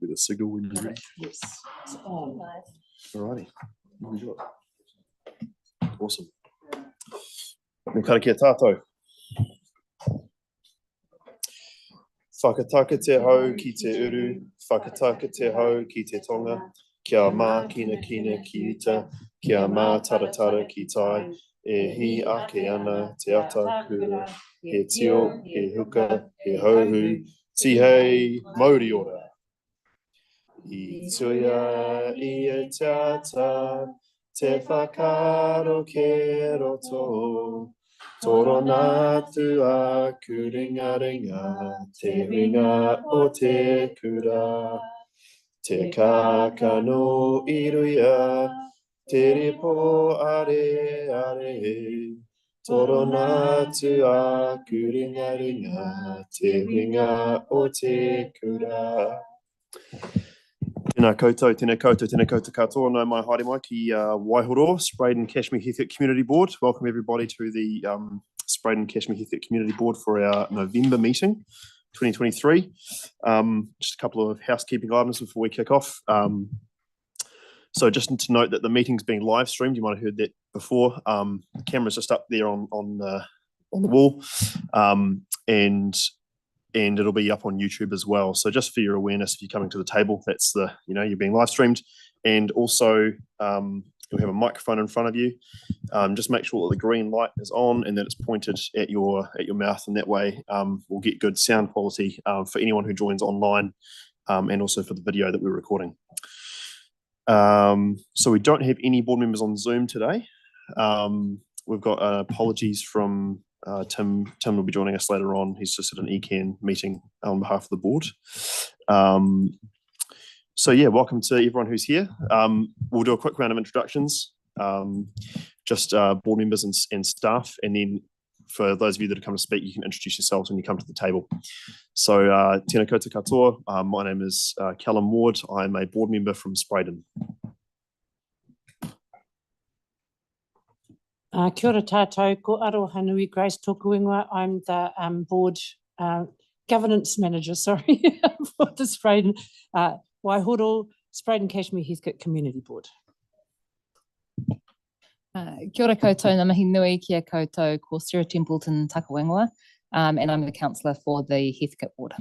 with a signal when you're ready. Yes. It's on. Alrighty. Awesome. Me kara kia tātou. Whakataka te hau ki te uru, whakataka te hau ki te tonga, kia mā kina kina ki ita, kia mā taratara ki tai, e hi ake ana te ata kura, he tio, he huka, he hauhu, ti hei, mauri ora. I tuia I e te ata, te whakaro ke roto, toro nātu a kuringa ringa, te ringa o te kura. Te kāka no iruia, te ripo are are, toro nātu a kuringa ringa, te ringa o te kura. Tēnā koutou, tēnā koutou, tēnā koutou katoa, no mai haere mai ki Waihoro, Spreydon-Cashmere-Heathcote Community Board. Welcome everybody to the Spreydon-Cashmere-Heathcote Community Board for our November meeting, 2023. Just a couple of housekeeping items before we kick off. So just to note that the meeting's being live streamed. You might have heard that before. The camera's just up there on the wall, and it'll be up on YouTube as well. So just for your awareness, if you're coming to the table, that's you're being live streamed, and also you'll have a microphone in front of you. Just make sure that the green light is on and that it's pointed at your mouth, and that way we'll get good sound quality for anyone who joins online, and also for the video that we're recording. So we don't have any board members on Zoom today. We've got apologies from Tim. Tim will be joining us later on. He's just at an ECAN meeting on behalf of the board. So yeah, welcome to everyone who's here. We'll do a quick round of introductions, just board members and staff, and then for those of you that have come to speak, you can introduce yourselves when you come to the table. So tēnā koutou katoa, my name is Callum Ward. I'm a board member from Spreydon. Kia ora tātou, ko Aroha Nui Grace tōku ingoa. I'm the board governance manager, for the Spreydon Waihoro Spreydon-Cashmere-Heathcote Community Board. Kia ora koutou, ngā mihi nui kia koutou, ko Sarah Templeton Takawengoa, and I'm the councillor for the Heathcote Board.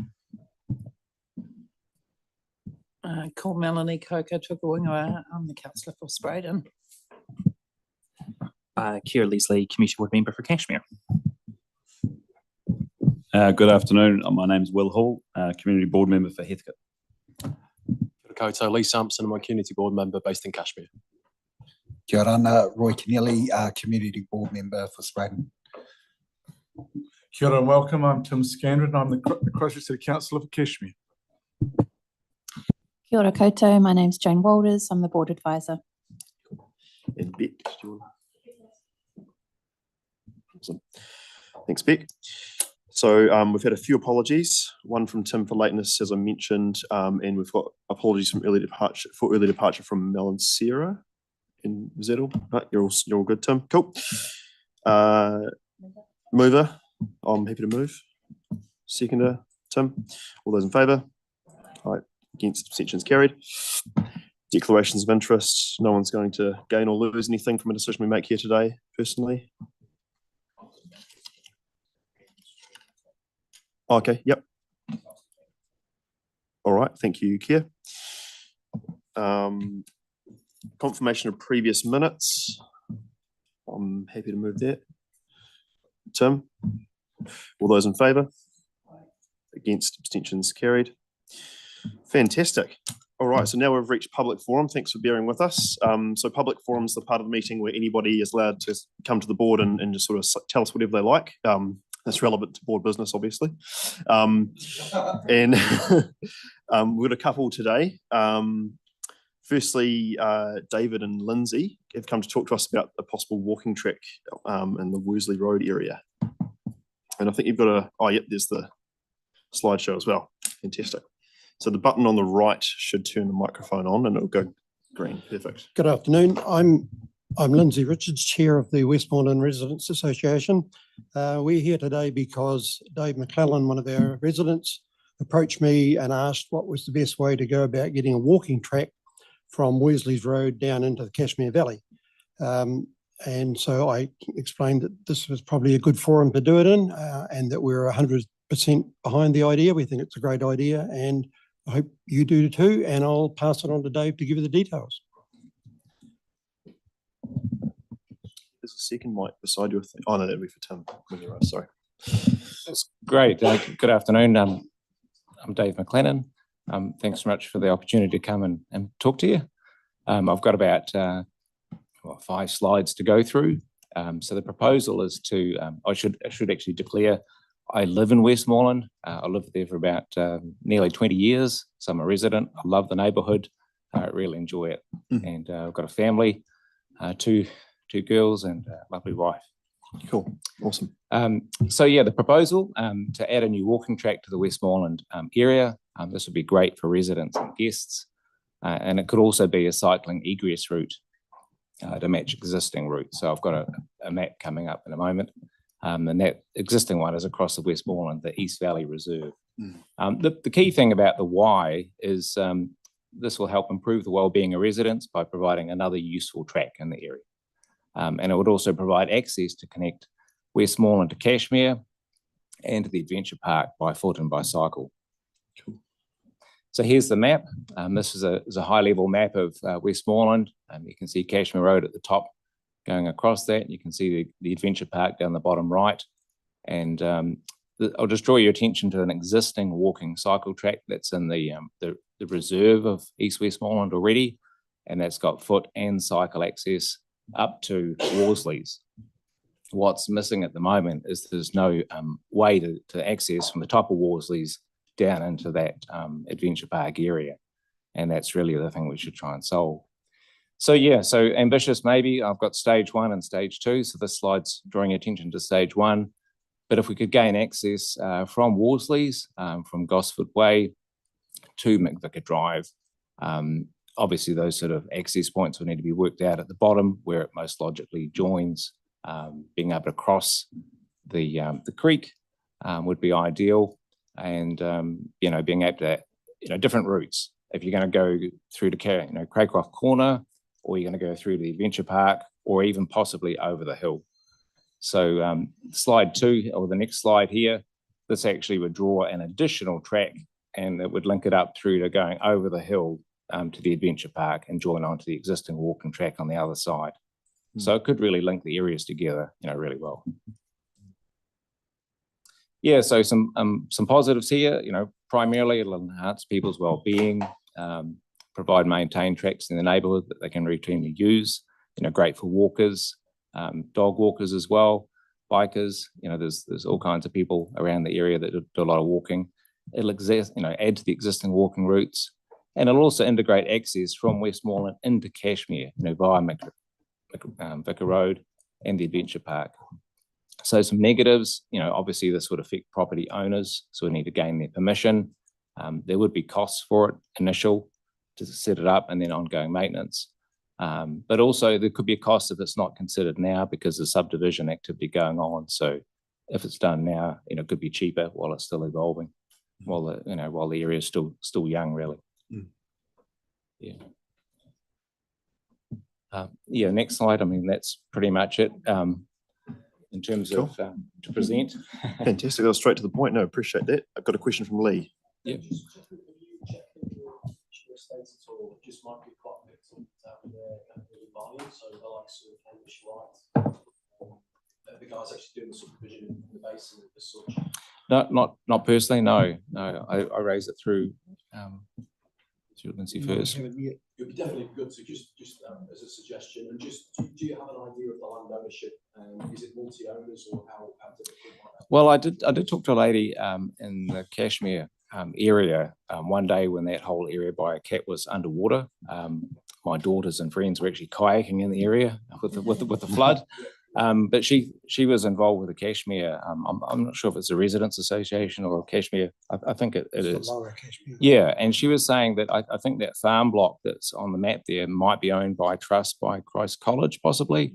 Ko Melanie Koko Tukuingoa, I'm the councillor for Spreydon. Keir Leslie, Community Board Member for Cashmere. Good afternoon. My name is Will Hall, Community Board Member for Heathcote. Kia ora koutou, Lee Sampson, I'm a Community Board Member based in Cashmere. Kia ora, Roy Kennelly, Community Board Member for Spreydon. Kia ora and welcome, I'm Tim Scandron, I'm the Christchurch City Councillor for Cashmere. Kia ora koutou, my name's Jane Walters, I'm the Board Advisor. And Beck, do you want to... Awesome. Thanks, Beck. So we've had a few apologies, one from Tim for lateness, as I mentioned, and we've got apologies from early departure from Mel and Sarah. And is that all? Right, you're all good, Tim. Cool. Mover, I'm happy to move. Seconder, Tim. All those in favour? All right. Against, abstentions carried. Declarations of interest. No one's going to gain or lose anything from a decision we make here today, personally. Okay, yep. All right, thank you, Keir. Confirmation of previous minutes. I'm happy to move that. Tim? All those in favour? Against, abstentions carried. Fantastic. All right, so now we've reached public forum. Thanks for bearing with us. So public forum is the part of the meeting where anybody is allowed to come to the board and just sort of tell us whatever they like. That's relevant to board business, obviously. And we've got a couple today. Firstly, David and Lindsay have come to talk to us about a possible walking track in the Worsley Road area. And I think you've got a, oh, yep, there's the slideshow as well. Fantastic. So the button on the right should turn the microphone on and it'll go green. Perfect. Good afternoon. I'm Lindsay Richards, Chair of the Westmoreland Residents Association. We're here today because Dave McClellan, one of our residents, approached me and asked what was the best way to go about getting a walking track from Wesley's Road down into the Cashmere Valley. And so I explained that this was probably a good forum to do it in, and that we're 100% behind the idea. We think it's a great idea, and I hope you do too. And I'll pass it on to Dave to give you the details. There's a second mic beside your thing. Oh, no, that'd be for Tim. When you're right, sorry. That's great. Good afternoon. I'm Dave McLennan. Thanks so much for the opportunity to come and talk to you. I've got about 5 slides to go through. So the proposal is to, I should actually declare, I live in Westmoreland. I lived there for about nearly 20 years. So I'm a resident. I love the neighbourhood. I really enjoy it. And I've got a family, two girls and a lovely wife. Cool, awesome. So yeah, the proposal to add a new walking track to the Westmoreland area. This would be great for residents and guests. And it could also be a cycling egress route to match existing routes. So I've got a map coming up in a moment. And that existing one is across the Westmoreland, the East Valley Reserve. The key thing about the why is this will help improve the wellbeing of residents by providing another useful track in the area. And it would also provide access to connect Westmoreland to Cashmere and to the Adventure Park by foot and by cycle. Cool. So here's the map. This is a high-level map of Westmoreland. You can see Cashmere Road at the top going across that. You can see the Adventure Park down the bottom right. And I'll just draw your attention to an existing walking cycle track that's in the reserve of East Westmoreland already. And that's got foot and cycle access up to Worsley's. What's missing at the moment is there's no way to access from the top of Worsley's down into that Adventure Park area. And that's really the thing we should try and solve. So yeah, so ambitious maybe. I've got stage 1 and stage 2. So this slide's drawing attention to stage 1. But if we could gain access from Worsley's, from Gosford Way to McVicar Drive, obviously those sort of access points will need to be worked out at the bottom where it most logically joins. Being able to cross the creek would be ideal. And, being able to, different routes. If you're going to go through to, Craycroft Corner, or you're going to go through to the Adventure Park, or even possibly over the hill. So slide 2, or the next slide here, this actually would draw an additional track and it would link it up through to going over the hill to the Adventure Park and join onto the existing walking track on the other side. So it could really link the areas together, really well. Yeah, so some positives here, primarily it'll enhance people's well-being, provide maintained tracks in the neighbourhood that they can routinely use, great for walkers, dog walkers as well, bikers, there's all kinds of people around the area that do a lot of walking. It'll add to the existing walking routes, and it'll also integrate access from Westmoreland into Cashmere, via Vicar Road and the Adventure Park. So some negatives, obviously this would affect property owners, so we need to gain their permission. There would be costs for it, initial, to set it up, and then ongoing maintenance. But also there could be a cost if it's not considered now because there's subdivision activity going on. So if it's done now, it could be cheaper while it's still evolving, while the area is still young, really. Yeah. Next slide. That's pretty much it. In terms of to present. Fantastic. I'll straight to the point. No, appreciate that. I've got a question from Lee. Yeah. Just might be quite a bit of volume, so the likes of Cambridge Right, the guys actually doing the supervision in the basin as such. No, not personally. No. I raise it through Lindsay first. It would be definitely good to just as a suggestion, and just do you have an idea of the land ownership? Is it multi-owners or how typical? Well, I did talk to a lady in the Cashmere area one day when that whole area by a cat was underwater. My daughters and friends were actually kayaking in the area with the flood. But she was involved with the Cashmere. I'm not sure if it's a residents association or a Cashmere. I think it is. Lower Cashmere. Yeah, and she was saying that I think that farm block that's on the map there might be owned by trust by Christ College, possibly.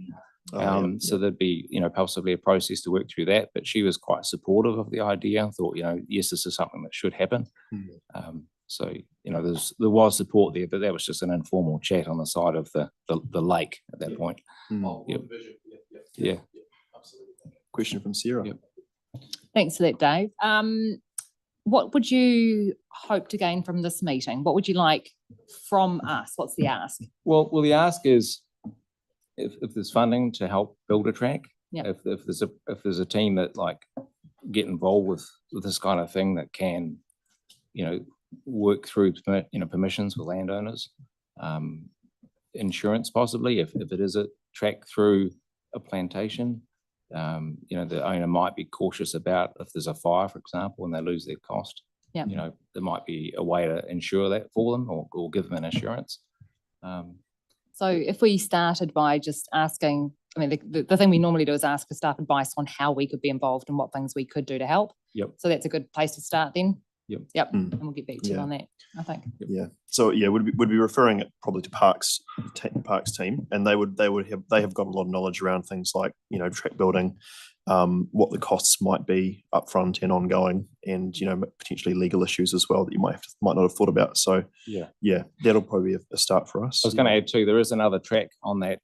So there'd be, possibly a process to work through that, but she was quite supportive of the idea, thought, yes, this is something that should happen. So, there was support there, but that was just an informal chat on the side of the lake at that point. Yeah. Absolutely. Question from Sarah. Yep. Thanks for that, Dave. What would you hope to gain from this meeting? What would you like from us? What's the ask? Well, the ask is if there's funding to help build a track, Yep. if there's a team that get involved with this kind of thing that can, work through permissions with landowners, insurance possibly if it is a track through a plantation. The owner might be cautious about if there's a fire, for example, and they lose their cost. Yeah. There might be a way to insure that for them or give them an insurance. So if we started by just asking, the thing we normally do is ask for staff advice on how we could be involved and what things we could do to help. Yep. So that's a good place to start then. Yep. And we'll get back to you on that, I think. Yeah. So would be referring it probably to Parks team, and they have got a lot of knowledge around things like track building, what the costs might be upfront and ongoing, and potentially legal issues as well that you might not have thought about. So that'll probably be a start for us. I was going to add too, there is another track on that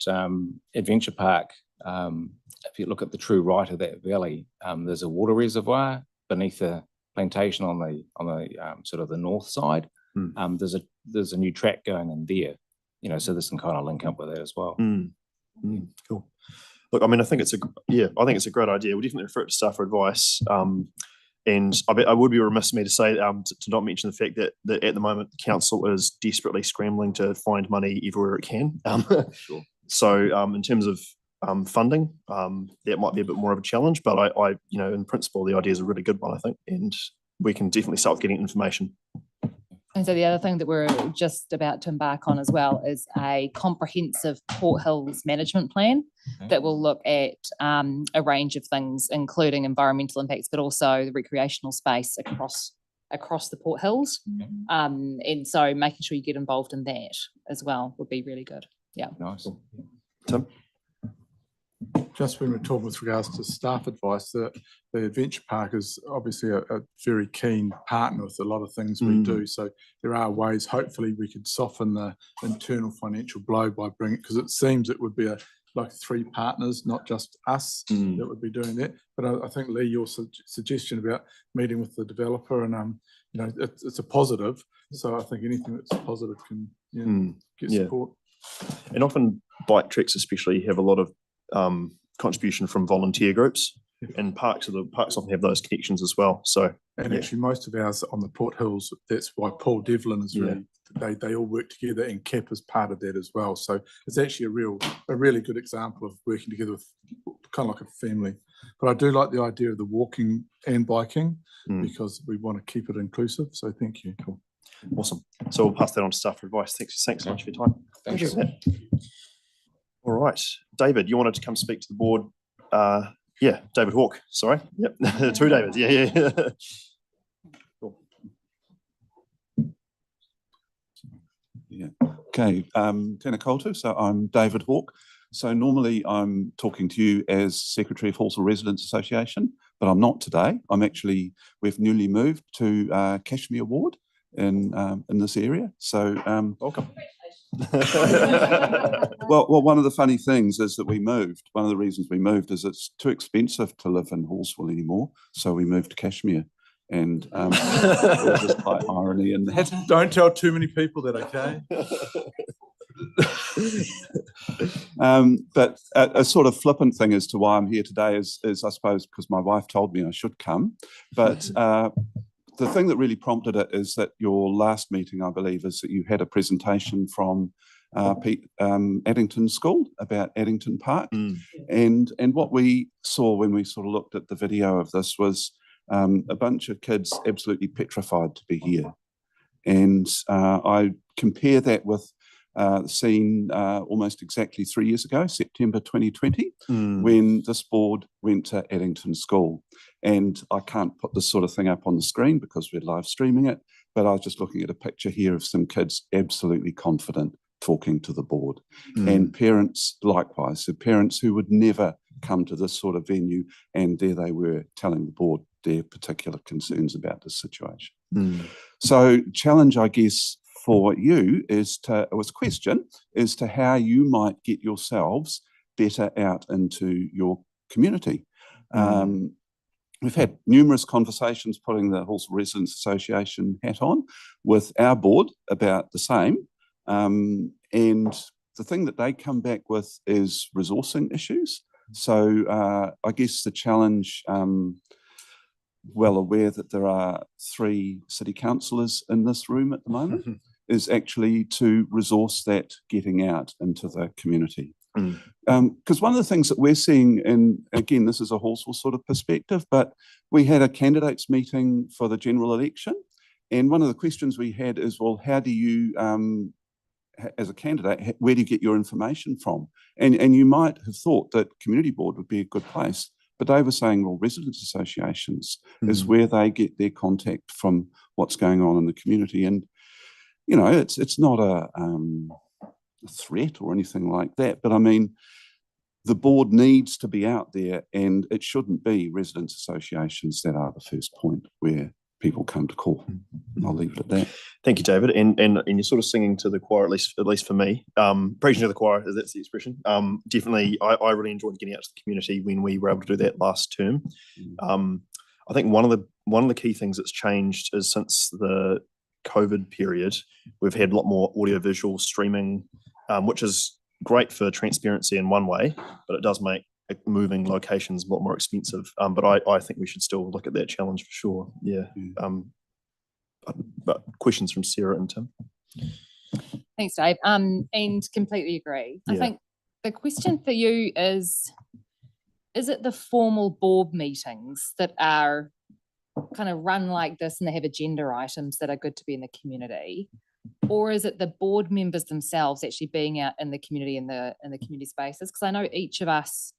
adventure park. If you look at the true right of that valley, there's a water reservoir beneath the plantation on the sort of the north side. There's a new track going in there, so this can kind of link up with that as well. Cool. Look, I think it's a great idea. We'll definitely refer it to staff for advice. And I would be remiss of me to say to not mention the fact that at the moment the council is desperately scrambling to find money everywhere it can. Sure. So in terms of funding, that might be a bit more of a challenge, but I in principle the idea is a really good one, I think, and we can definitely start getting information. And so the other thing that we're just about to embark on as well is a comprehensive Port Hills management plan that will look at a range of things, including environmental impacts, but also the recreational space across the Port Hills. And so making sure you get involved in that as well would be really good. Yeah. Nice. Tim? Just when we're talking with regards to staff advice, the Adventure Park is obviously a very keen partner with a lot of things we do. So there are ways, hopefully, we could soften the internal financial blow by bringing, because it seems it would be like 3 partners, not just us that would be doing that. But I think, Lee, your suggestion about meeting with the developer and, it's a positive. So I think anything that's positive can get support. And often bike tracks especially have a lot of contribution from volunteer groups, and parks often have those connections as well. So actually most of ours on the Port Hills, that's why Paul Devlin is really they all work together, and CAP is part of that as well. So it's actually a really good example of working together with kind of like a family. But I do like the idea of the walking and biking because we want to keep it inclusive. So thank you. Cool. Awesome. So we'll pass that on to staff for advice. Thanks so much for your time. Thank you. All right, David, you wanted to come speak to the board. David Hawke, sorry. Yep, 2 Davids, yeah. Cool. Yeah, okay, tēnā koutou, so I'm David Hawke. So normally I'm talking to you as Secretary of Hawthorne Residents Association, but I'm not today. We've newly moved to Cashmere Ward in this area. So welcome. Well, one of the funny things is that one of the reasons we moved is it's too expensive to live in Hallsville anymore. So we moved to Cashmere, and there was just quite irony in that. Don't tell too many people that, okay? But a sort of flippant thing as to why I'm here today is I suppose because my wife told me I should come. But the thing that really prompted it is that your last meeting, I believe, is that you had a presentation from Addington School about Addington Park. And what we saw when we sort of looked at the video of this was a bunch of kids absolutely petrified to be here. And I compare that with the scene almost exactly 3 years ago, September 2020, when this board went to Addington School. And I can't put this sort of thing up on the screen because we're live streaming it, but I was just looking at a picture here of some kids absolutely confident talking to the board. And parents likewise, so parents who would never come to this sort of venue, and there they were telling the board their particular concerns about the situation. So challenge, I guess, for you is to, it was a question, as to how you might get yourselves better out into your community. We've had numerous conversations, putting the Halswell Residents Association hat on, with our board about the same. And the thing that they come back with is resourcing issues. So I guess the challenge, well aware that there are 3 city councillors in this room at the moment, is actually to resource that getting out into the community. Because one of the things that we're seeing, and again, this is a Halswell sort of perspective, but we had a candidates meeting for the general election, and one of the questions we had is, well, how do you, as a candidate, where do you get your information from? And you might have thought that community board would be a good place, but they were saying, well, residents associations is where they get their contact from what's going on in the community. And, you know, it's not a threat or anything like that, but I mean, the board needs to be out there, and it shouldn't be residents associations that are the first point where people come to call. I'll leave it at that. Thank you, David. And you're sort of singing to the choir, at least for me. Preaching to the choir, that's the expression. Definitely, I really enjoyed getting out to the community when we were able to do that last term. I think one of the key things that's changed is since the COVID period, we've had a lot more audiovisual streaming, which is great for transparency in one way, but it does make moving locations a lot more expensive. But I think we should still look at that challenge for sure. Yeah. But questions from Sarah and Tim. Thanks, Dave. And completely agree. I think the question for you is it the formal board meetings that are kind of run like this and they have agenda items that are good to be in the community? Or is it the board members themselves actually being out in the community, in the community spaces? Because I know each of us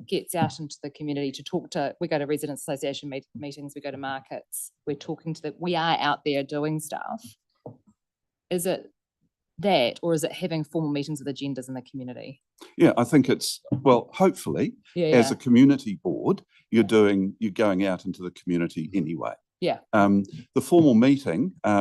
gets out into the community to talk to, we go to residents association meetings, we go to markets, we are out there doing stuff. Is it that, or is it having formal meetings with agendas in the community? Yeah, I think it's, well, hopefully, as a community board, you're going out into the community anyway. Yeah. The formal meeting, I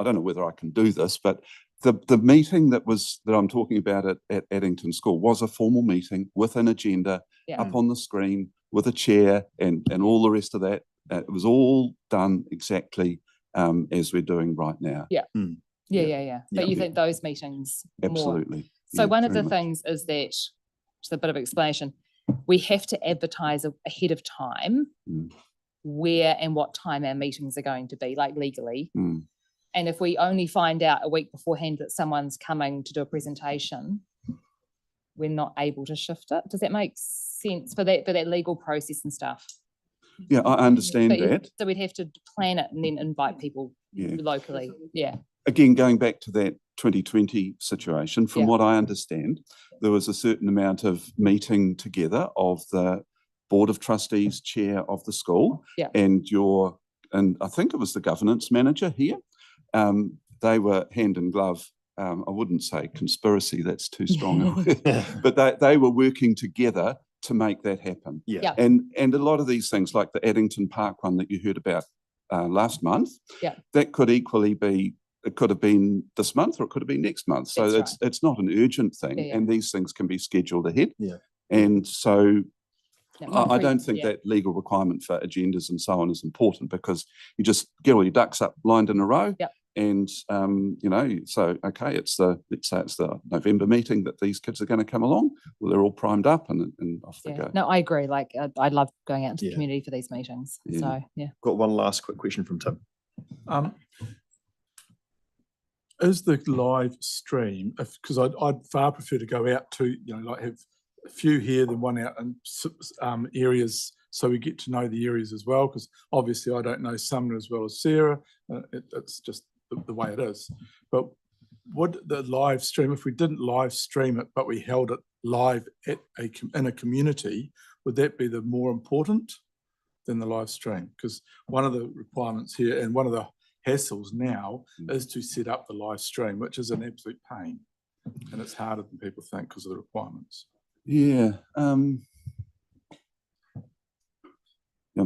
don't know whether I can do this, but the meeting that I'm talking about at Addington School was a formal meeting with an agenda up on the screen with a chair and all the rest of that. It was all done exactly as we're doing right now. Yeah. But you think those meetings absolutely more. So one of the things is that, just a bit of explanation, we have to advertise ahead of time where and what time our meetings are going to be, like legally. And if we only find out a week beforehand that someone's coming to do a presentation, we're not able to shift it. Does that make sense for that legal process and stuff? Yeah, I understand that. So we'd have to plan it and then invite people locally. Yeah. Again, going back to that 2020 situation, from what I understand, there was a certain amount of meeting together of the Board of Trustees chair of the school and I think it was the governance manager here. They were hand in glove. I wouldn't say conspiracy, that's too strong, but they were working together to make that happen. And a lot of these things, like the Addington Park one that you heard about last month, that could equally be, it could have been this month or it could have been next month. So it's not an urgent thing, and these things can be scheduled ahead. And so I don't think that legal requirement for agendas and so on is important, because you just get all your ducks up lined in a row. And, you know, so, okay, let's say it's the November meeting that these kids are going to come along. Well, they're all primed up and off they go. No, I agree. Like, I love going out into the community for these meetings. So, Got one last quick question from Tim. Is the live stream, because I'd far prefer to go out to, you know, like have a few here than one out in areas, so we get to know the areas as well, because obviously I don't know Sumner as well as Sarah. It's just the way it is. But would the live stream, if we didn't live stream it, but we held it live in a community, would that be the more important than the live stream? Because one of the requirements here, and one of the hassles now, is to set up the live stream, which is an absolute pain. And it's harder than people think because of the requirements. Yeah. I'm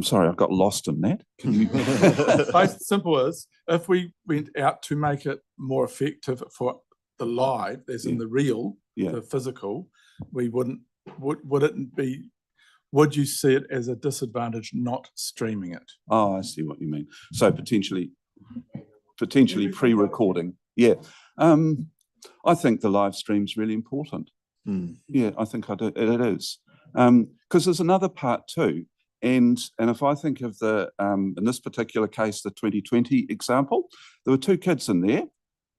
sorry, I got lost in that. Can you? Most simple is, if we went out to make it more effective for the live, as in the real, the physical, we wouldn't, would you see it as a disadvantage not streaming it? Oh, I see what you mean. So potentially pre-recording. Yeah. I think the live stream's really important. Yeah, I think it is. Because there's another part too. And if I think of in this particular case, the 2020 example, there were 2 kids in there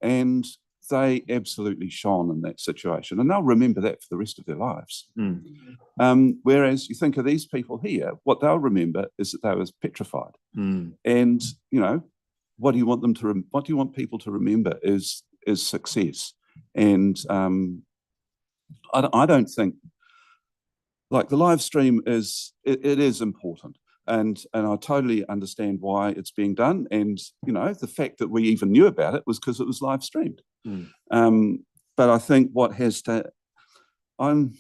and they absolutely shone in that situation. And they'll remember that for the rest of their lives. Whereas you think of these people here, what they'll remember is that they was petrified. And, you know, what do you want them to, what do you want people to remember is success. And I don't think, like, the live stream is, it is important. And I totally understand why it's being done. And, you know, the fact that we even knew about it was because it was live streamed. But I think what has to, I don't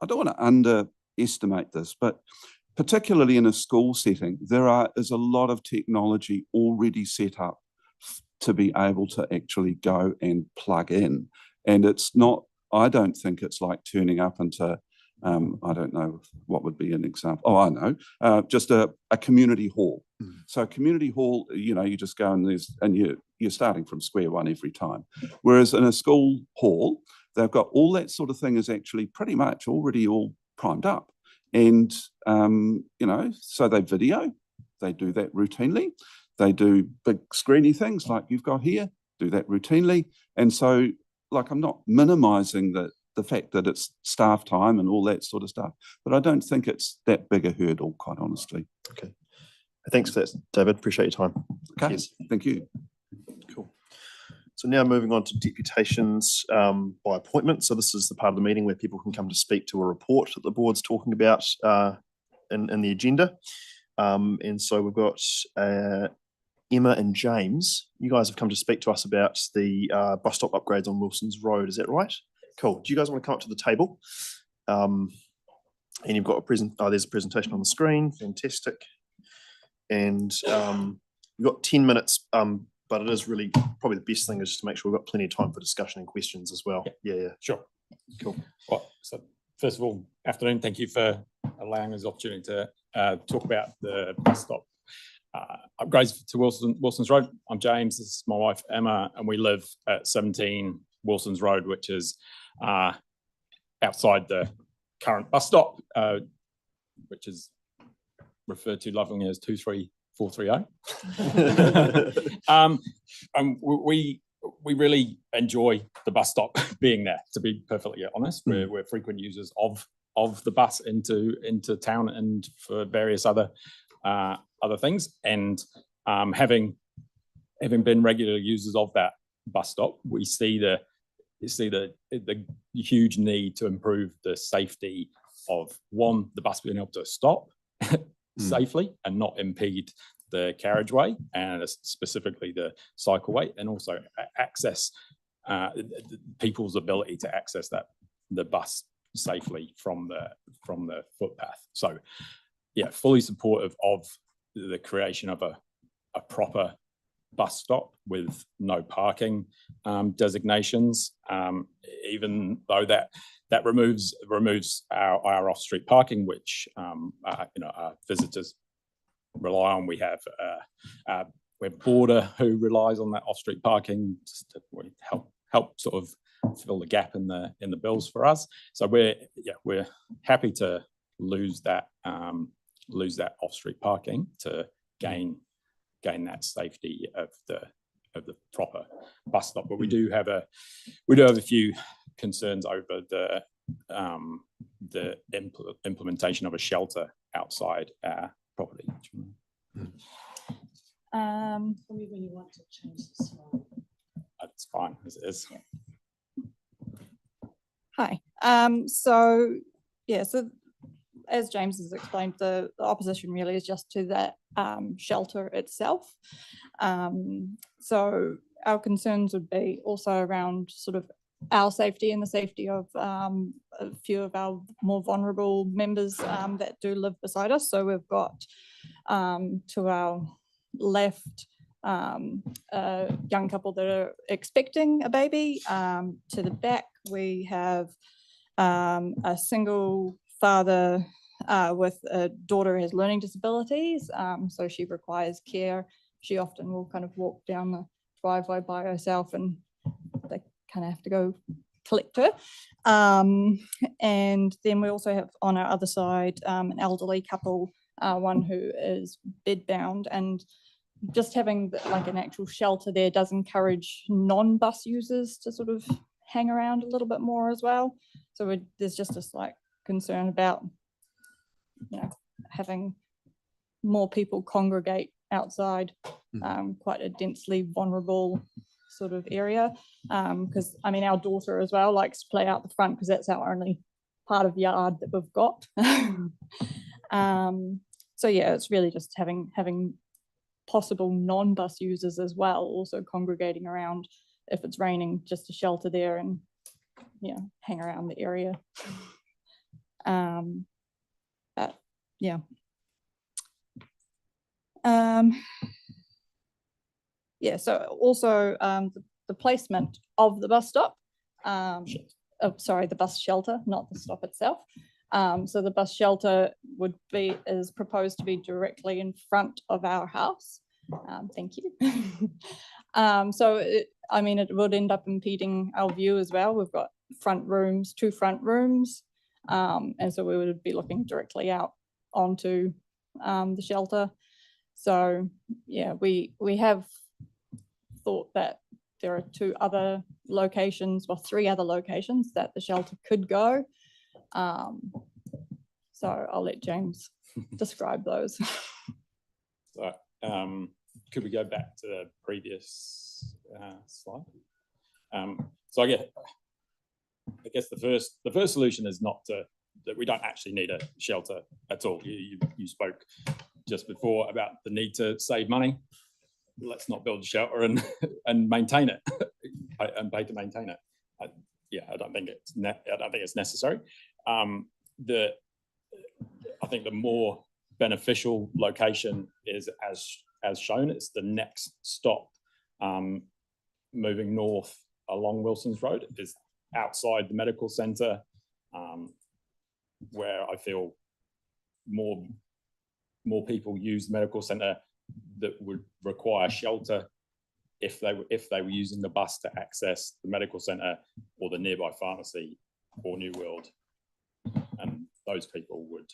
want to underestimate this, but particularly in a school setting, there is a lot of technology already set up to be able to actually go and plug in. And it's not, I don't think it's like turning up into, I don't know what would be an example. Oh, I know, just a community hall. So a community hall, you know, you just go and you're starting from square one every time. Whereas in a school hall, they've got all that sort of thing is actually pretty much already all primed up. And, you know, so they video, they do that routinely. They do big screeny things like you've got here, do that routinely. And so, like, I'm not minimizing the fact that it's staff time and all that sort of stuff, but I don't think it's that big a hurdle, quite honestly. Okay. Thanks for that, David. Appreciate your time. Okay, Cheers. Thank you. Cool. So now moving on to deputations by appointment. So this is the part of the meeting where people can come to speak to a report that the board's talking about in the agenda. And so we've got Emma and James. You guys have come to speak to us about the bus stop upgrades on Wilson's Road. Is that right? Cool. Do you guys want to come up to the table? And you've got there's a presentation on the screen. Fantastic. And we've got 10 minutes, but it is really probably the best thing is just to make sure we've got plenty of time for discussion and questions as well. Yeah. Sure. Cool. Well, so first of all, afternoon. Thank you for allowing us the opportunity to talk about the bus stop upgrades to Wilson's Road. I'm James. This is my wife Emma, and we live at 17 Wilson's Road, which is outside the current bus stop, which is referred to lovingly as 23430. And we really enjoy the bus stop being there, to be perfectly honest. We're frequent users of the bus into town and for various other things. And having been regular users of that bus stop, we see the huge need to improve the safety of, one, the bus being able to stop safely and not impede the carriageway, and specifically the cycleway, and also access people's ability to access the bus safely from the footpath. So yeah, fully supportive of the creation of a proper bus stop with no parking designations, even though that removes our off-street parking, which our visitors rely on. We have Border who relies on that off-street parking just to help sort of fill the gap in the bills for us. So we're happy to lose that off-street parking to gain that safety of the proper bus stop. But we do have a few concerns over the implementation of a shelter outside our property. Tell me when you want to change the slide. That's fine as it is. Hi. So as James has explained, the opposition really is just to that shelter itself. So our concerns would be also around sort of our safety and the safety of a few of our more vulnerable members that do live beside us. So we've got to our left a young couple that are expecting a baby. To the back we have a single father with a daughter who has learning disabilities, so she requires care. She often will kind of walk down the driveway by herself and they kind of have to go collect her. And then we also have on our other side an elderly couple, one who is bedbound, and just having like an actual shelter there does encourage non-bus users to sort of hang around a little bit more as well. So there's just a slight concern about, you know, having more people congregate outside quite a densely vulnerable sort of area. Because I mean, our daughter as well likes to play out the front because that's our only part of yard that we've got. So yeah, it's really just having possible non-bus users as well also congregating around if it's raining, just to shelter there and, you know, hang around the area. But yeah. Yeah, so also the placement of the bus stop, sorry, the bus shelter, not the stop itself. So the bus shelter is proposed to be directly in front of our house. Thank you. So I mean, it would end up impeding our view as well. We've got two front rooms, and so we would be looking directly out onto the shelter. So yeah, we have thought that there are three other locations that the shelter could go. So I'll let James describe those. So, could we go back to the previous slide? So I guess the first solution is that we don't actually need a shelter at all. You spoke just before about the need to save money. Let's not build a shelter and maintain it and pay to maintain it. I don't think it's necessary. I think the more beneficial location is as shown. It's the next stop, moving north along Wilson's Road. It is outside the medical centre, where I feel more people use the medical centre that would require shelter if they were using the bus to access the medical centre or the nearby pharmacy or New World, and those people would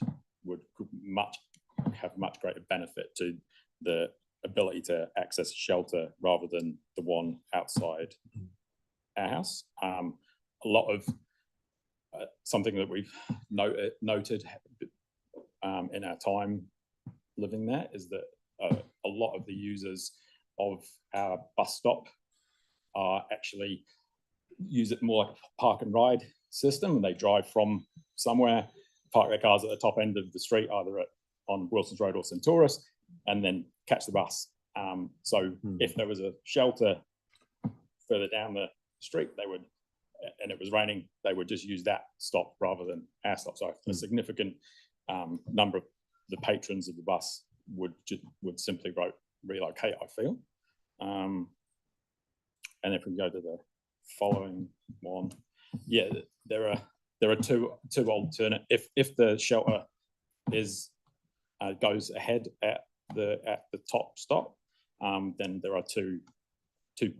have much greater benefit to the ability to access shelter rather than the one outside our house. A lot of something that we've noted in our time living there is that a lot of the users of our bus stop are actually use it more like a park and ride system, and they drive from somewhere, park their cars at the top end of the street, either on Wilson's Road or Centaurus, and then catch the bus. So if there was a shelter further down the street, they would, and it was raining, they would just use that stop rather than our stop. So a significant number of the patrons of the bus would simply relocate, I feel. And if we go to the following one, yeah, there are two alternate. If the shelter goes ahead at the top stop, then there are two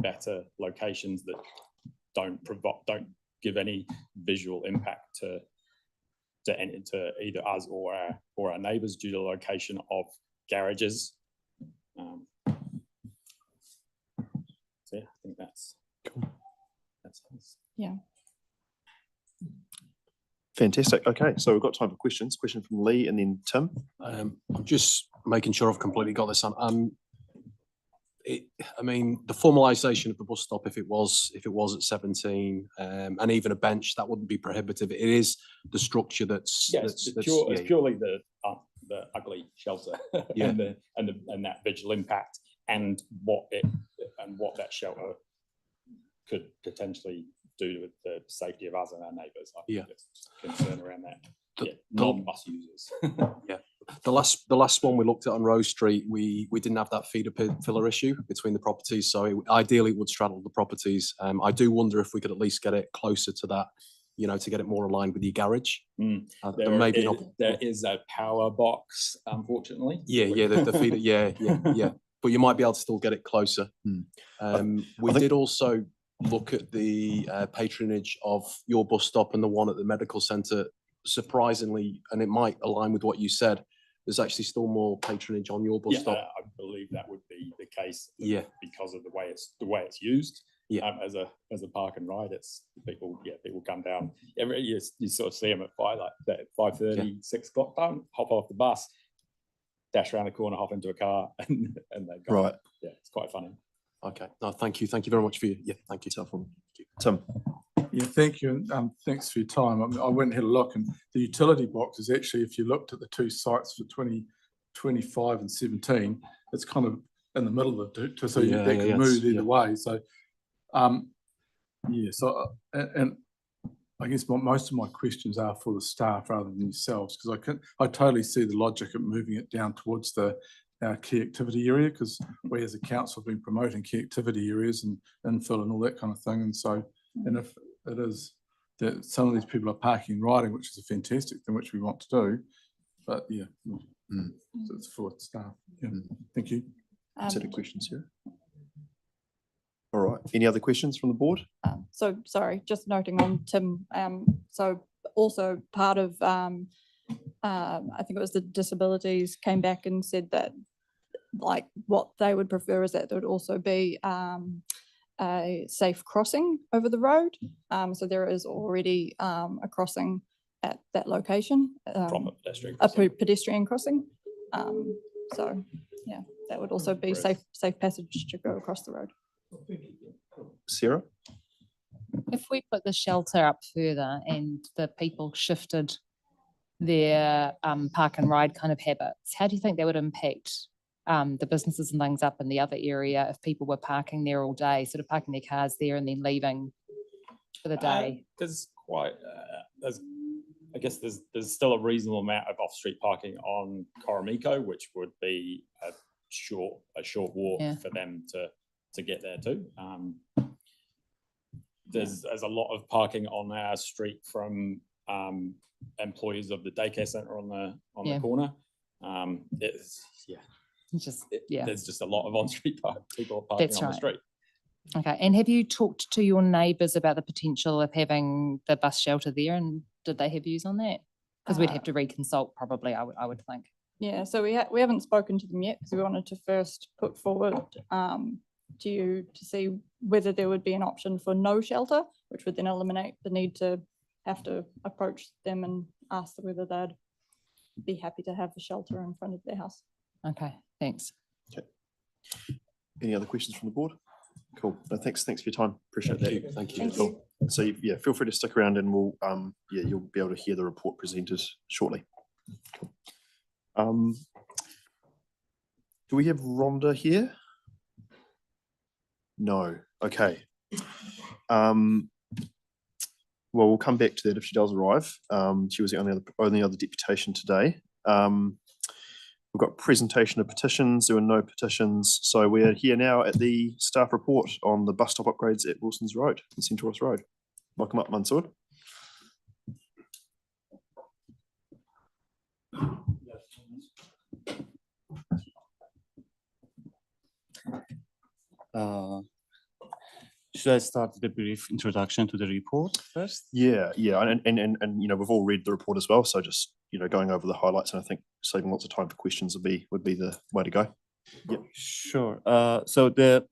better locations that don't give any visual impact to either us or our neighbours due to the location of garages. So yeah, I think that's cool. That's yeah. Fantastic. Okay, so we've got time for questions. Question from Lee and then Tim. I'm just making sure I've completely got this on. I mean, the formalisation of the bus stop, if it was at 17, and even a bench, that wouldn't be prohibitive. It is the structure that's it's purely the ugly shelter, yeah, and that visual impact, and what that shelter could potentially do with the safety of us and our neighbours. I think Yeah. there's concern around that. The- Non-bus users. Yeah. The last one we looked at on Rose Street, we didn't have that feeder filler issue between the properties, so ideally it would straddle the properties. I do wonder if we could at least get it closer to that, you know, to get it more aligned with your garage. There may be There is a power box, unfortunately. Yeah, the feeder, yeah. But you might be able to still get it closer. We did also look at the patronage of your bus stop and the one at the medical centre. Surprisingly, and it might align with what you said, there's actually still more patronage on your bus stop. I believe that would be the case. Yeah. Because of the way it's used. Yeah. As a park and ride, it's people come down. You sort of see them at 5:30, 6 o'clock time, hop off the bus, dash around the corner, hop into a car, and they go. Right. Yeah, it's quite funny. Okay. No, thank you. Thank you very much for your, thank you. Tim. Yeah, thank you, and thanks for your time. I went and had a look, and the utility box is actually, if you looked at the two sites for 2025 and 17, it's kind of in the middle of the two, so they can move either way. So, and I guess most of my questions are for the staff rather than yourselves, because I totally see the logic of moving it down towards our key activity area, because we as a council have been promoting key activity areas and infill and all that kind of thing. And so, and if it is that some of these people are parking and riding, which is a fantastic thing, which we want to do, but so it's for staff. Yeah. Thank you. Set of questions here. All right. Any other questions from the board? So sorry, just noting on Tim. So also part of, I think it was the disabilities came back and said that like what they would prefer is that there would also be a safe crossing over the road. So there is already a crossing at that location. Proper pedestrian a pedestrian crossing. So yeah, that would also be safe passage to go across the road. Sarah? If we put the shelter up further and the people shifted their park and ride kind of habits, how do you think that would impact the businesses and things up in the other area if people were parking there all day, sort of parking their cars there and then leaving for the day? There's quite, I guess there's still a reasonable amount of off-street parking on Koromiko, which would be a short walk for them to get there too. There's a lot of parking on our street from employees of the daycare centre on the corner. There's just a lot of on-street people parking on the street. Okay, and have you talked to your neighbours about the potential of having the bus shelter there, and did they have views on that? Because we'd have to reconsult probably, I would think. Yeah, so we haven't spoken to them yet because we wanted to first put forward to you to see whether there would be an option for no shelter, which would then eliminate the need to have to approach them and ask them whether they'd be happy to have a shelter in front of their house. Okay, thanks. Okay. Any other questions from the board? Cool. No, thanks for your time. Appreciate that. Thank you. Cool. So yeah, feel free to stick around and we'll you'll be able to hear the report presented shortly. Cool. Do we have Rhonda here? No. Okay. Well, we'll come back to that if she does arrive. She was the only other deputation today. We've got presentation of petitions. There were no petitions. So we're here now at the staff report on the bus stop upgrades at Wilson's Road and Central Ross Road. Welcome up, Mansoor. Should I start with a brief introduction to the report first? Yeah, and you know, we've all read the report as well. So just, you know, going over the highlights, and I think saving lots of time for questions would be the way to go. Yeah, sure. So the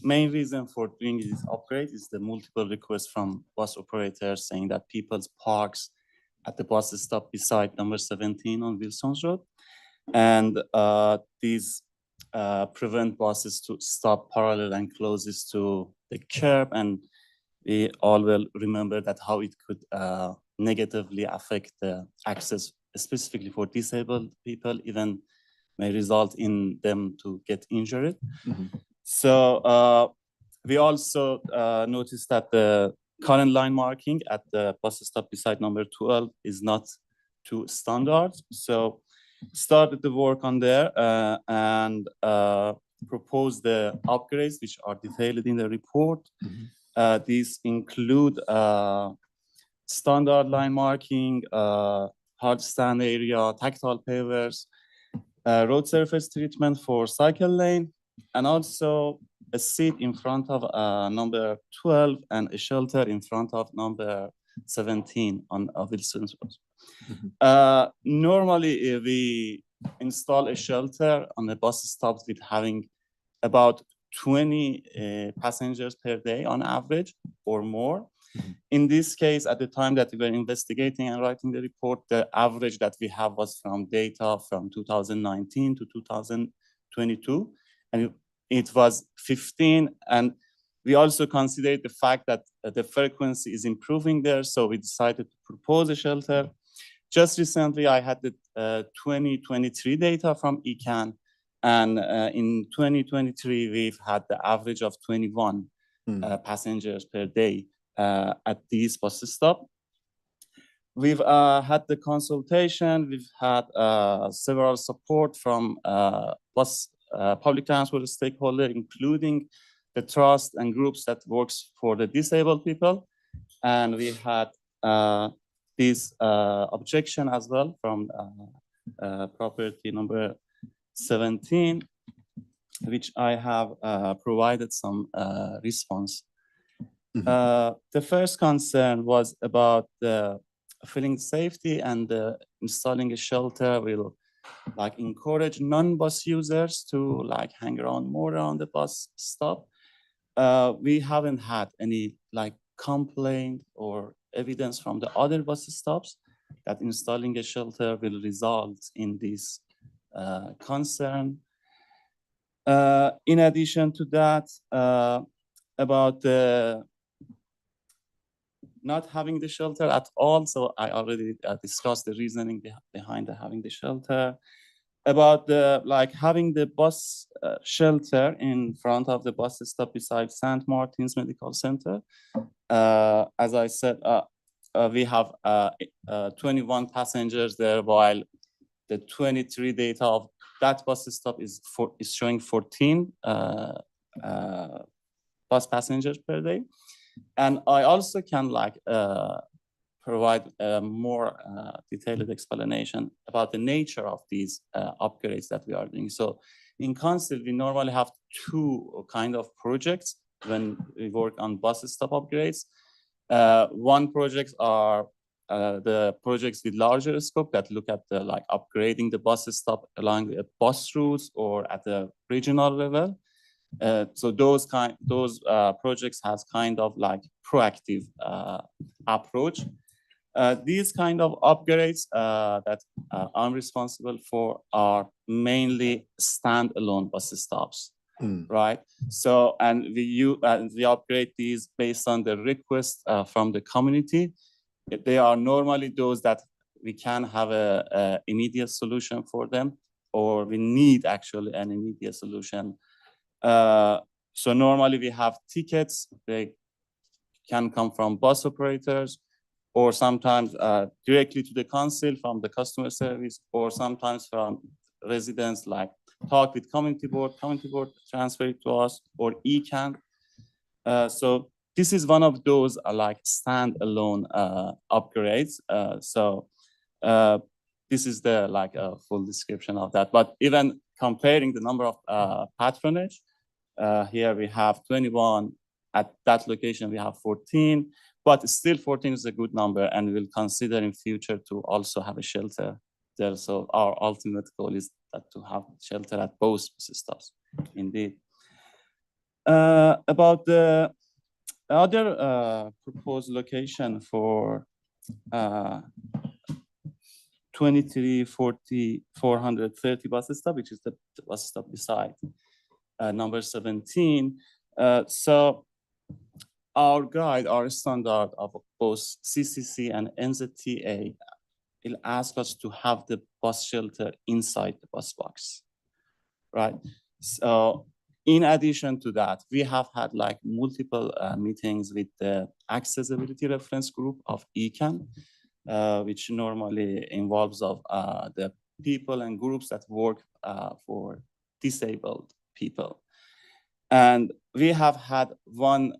main reason for doing this upgrade is the multiple requests from bus operators saying that people's parks at the bus stop beside number 17 on Wilson's Road, and these prevent buses to stop parallel and closest to the curb, and we all will remember that how it could negatively affect the access, specifically for disabled people, even may result in them to get injured. So we also noticed that the current line marking at the bus stop beside number 12 is not to standard. So started the work on there and proposed the upgrades which are detailed in the report. These include standard line marking, hard stand area, tactile pavers, road surface treatment for cycle lane, and also a seat in front of number 12 and a shelter in front of number 17 on Wilson's Road. Normally, we install a shelter on the bus stops with having about 20 passengers per day on average or more. In this case, at the time that we were investigating and writing the report, the average that we have was from data from 2019 to 2022, and it was 15. And we also considered the fact that the frequency is improving there, so we decided to propose a shelter. Just recently, I had the 2023 data from ECAN, and in 2023, we've had the average of 21 passengers per day at these bus stops. We've had the consultation, we've had several support from public transport stakeholders, including the trust and groups that works for the disabled people. And we had this objection as well from property number 17, which I have provided some response. The first concern was about the feeling safety, and installing a shelter will like encourage non-bus users to like hang around more around the bus stop. We haven't had any like complaint or evidence from the other bus stops that installing a shelter will result in this concern. In addition to that, about the not having the shelter at all, so I already discussed the reasoning behind having the shelter. About the like having the bus shelter in front of the bus stop beside St. Martin's Medical Center. As I said, we have 21 passengers there, while the 23 data of that bus stop is showing 14 bus passengers per day. And I also can like provide a more detailed explanation about the nature of these upgrades that we are doing. So in council, we normally have two kind of projects when we work on bus stop upgrades. One projects are the projects with larger scope that look at the like upgrading the bus stop along the bus routes or at the regional level. So those projects has kind of like proactive approach. These kind of upgrades that I'm responsible for are mainly standalone bus stops, right? So, and we upgrade these based on the request from the community. They are normally those that we can have a immediate solution for them, or we need actually an immediate solution. So normally we have tickets. They can come from bus operators, or sometimes directly to the council from the customer service, or sometimes from residents, like talk with community board transfer it to us, or ECAN. So this is one of those like standalone upgrades. So this is the like a full description of that. But even comparing the number of patronage, here we have 21. At that location, we have 14, but still 14 is a good number, and we'll consider in future to also have a shelter there. So our ultimate goal is that to have shelter at both stops, indeed. About the other proposed location for 2340-430 bus stop, which is the bus stop beside number 17. So our guide, our standard of both CCC and NZTA will ask us to have the bus shelter inside the bus box, right? So in addition to that, we have had like multiple meetings with the accessibility reference group of ECAN, which normally involves of the people and groups that work for disabled people. And we have had one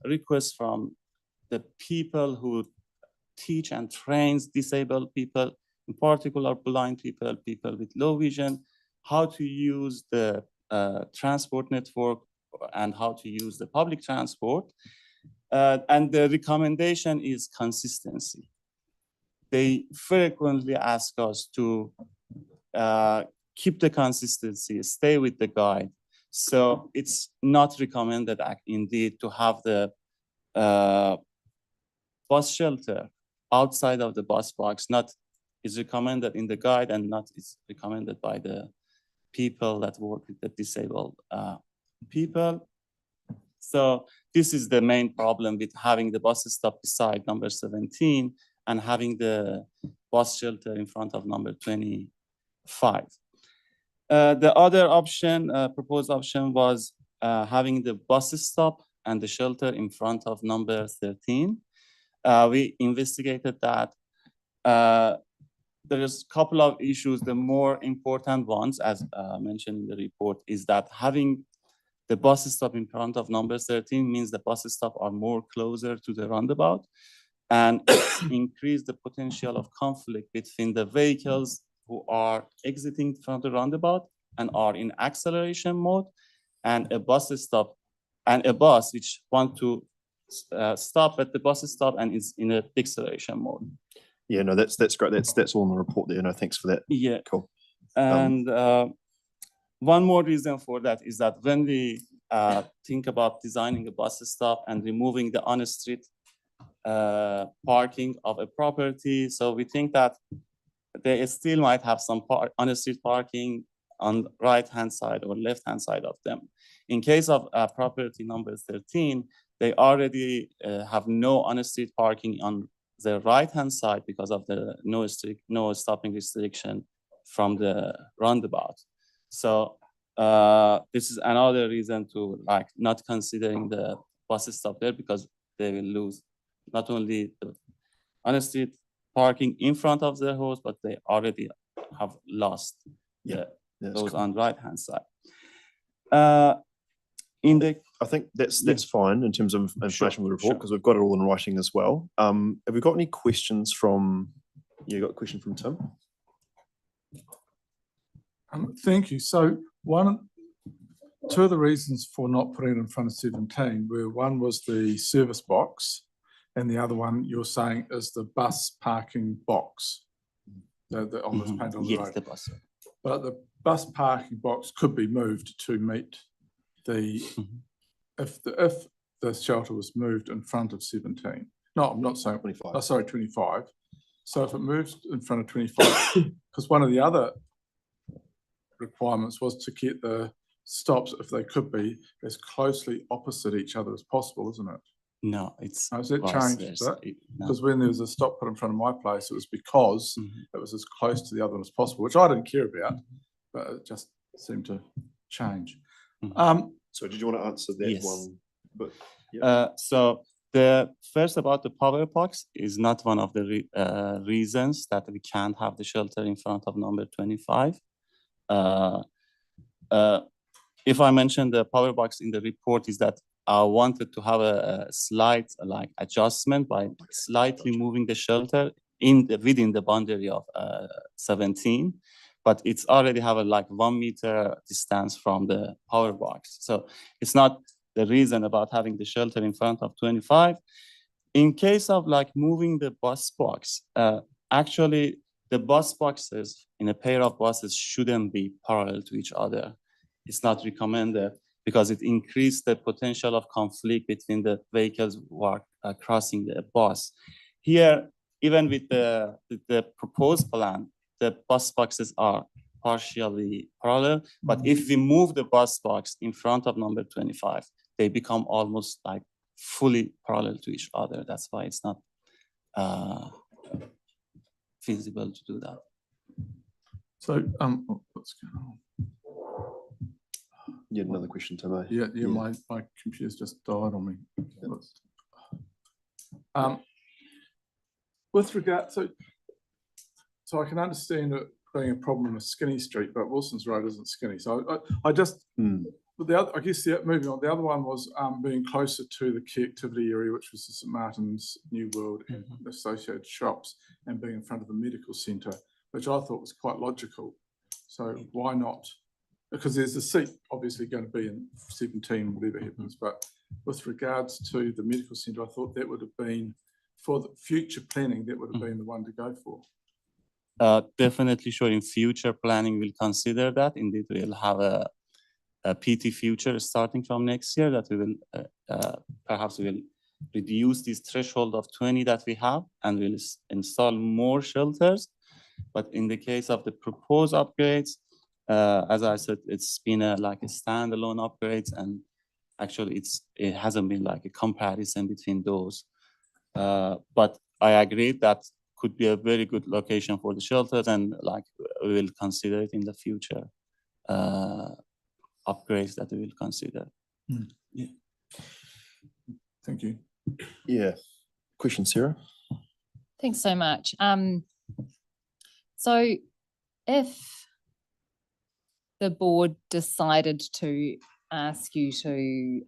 request from the people who teach and trains disabled people, in particular blind people, people with low vision, how to use the transport network and how to use the public transport. And the recommendation is consistency. They frequently ask us to keep the consistency, stay with the guide. So it's not recommended indeed to have the bus shelter outside of the bus box. Not is recommended in the guide and not is recommended by the people that work with the disabled people. So this is the main problem with having the bus stop beside number 17 and having the bus shelter in front of number 25. The other option, proposed option was having the bus stop and the shelter in front of number 13. We investigated that. There is a couple of issues. The more important ones, as mentioned in the report, is that having the bus stop in front of number 13 means the bus stop are more closer to the roundabout and increase the potential of conflict between the vehicles who are exiting from the roundabout and are in acceleration mode, and a bus stop and a bus which want to stop at the bus stop and is in a deceleration mode. Yeah, no, that's great. That's all in the report there. No, thanks for that. Yeah, cool. And one more reason for that is that when we think about designing a bus stop and removing the on-street parking of a property, so we think that they still might have some on-street parking on right-hand side or left-hand side of them. In case of property number 13, they already have no on-street parking on the right-hand side because of the no stopping restriction from the roundabout. So this is another reason to like not considering the bus stop there, because they will lose not only the on-street parking in front of their house, but they already have lost those on right-hand side. I think that's fine in terms of information from the report, because we've got it all in writing as well. Have we got any questions from? You got a question from Tim? Thank you. So two of the reasons for not putting it in front of 17 were, one was the service box, and the other one you're saying is the bus parking box. On this paint on the road. The bus. But the bus parking box could be moved to meet the if the shelter was moved in front of 17. No, I'm not saying 25. Oh, sorry, 25. So if it moves in front of 25, because one of the other requirements was to get the stops, if they could be, as closely opposite each other as possible, isn't it? No, it's. Has that changed? Because when there was a stop put in front of my place, it was because it was as close to the other one as possible, which I didn't care about, but it just seemed to change. So did you want to answer that one? But so the first about the power box is not one of the reasons that we can't have the shelter in front of number 25. If I mentioned the power box in the report, is that I wanted to have a slight adjustment by slightly moving the shelter within the boundary of 17, but it's already have a 1 meter distance from the power box. So it's not the reason about having the shelter in front of 25. In case of moving the bus box, actually the bus boxes in a pair of buses shouldn't be parallel to each other. It's not recommended because it increased the potential of conflict between the vehicles who are crossing the bus. Here, even with the proposed plan, the bus boxes are partially parallel, but if we move the bus box in front of number 25, they become almost fully parallel to each other. That's why it's not feasible to do that. So what's going on? You had another question, Tim? Yeah, my computer's just died on me. With regard, so I can understand it being a problem in a skinny street, but Wilson's Road isn't skinny. So I just, but I guess moving on, the other one was being closer to the key activity area, which was the St Martin's New World and associated shops, and being in front of a medical centre, which I thought was quite logical. So why not? Because there's a seat obviously going to be in 17, whatever happens, but with regards to the medical centre, I thought that would have been, for the future planning, that would have been the one to go for. Definitely sure in future planning we'll consider that. Indeed, we'll have a PT future starting from next year that we will perhaps we will reduce this threshold of 20 that we have, and we'll install more shelters. But in the case of the proposed upgrades, as I said, it's been like a standalone upgrades, and actually it hasn't been like a comparison between those. But I agree that could be a very good location for the shelters, and like we will consider it in the future upgrades that we will consider. Yeah. Thank you. Yeah. Question, Sarah? Thanks so much. So if the board decided to ask you to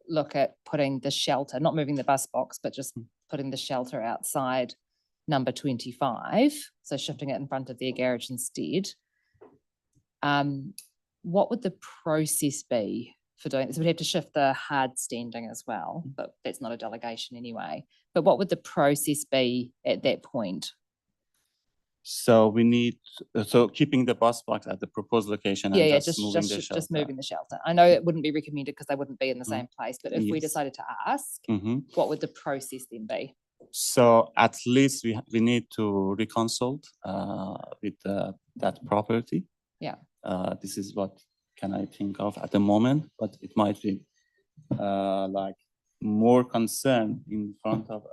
look at putting the shelter, not moving the bus box, but just putting the shelter outside number 25, so shifting it in front of their garage instead, what would the process be for doing this? We'd have to shift the hard standing as well, but that's not a delegation anyway. But what would the process be at that point? So we need, so keeping the bus box at the proposed location and just moving the shelter. Just moving the shelter. I know it wouldn't be recommended because they wouldn't be in the same place, but if we decided to ask, what would the process then be? So at least we need to reconsult with that property. Yeah. This is what can I think of at the moment, but it might be like more concern in front of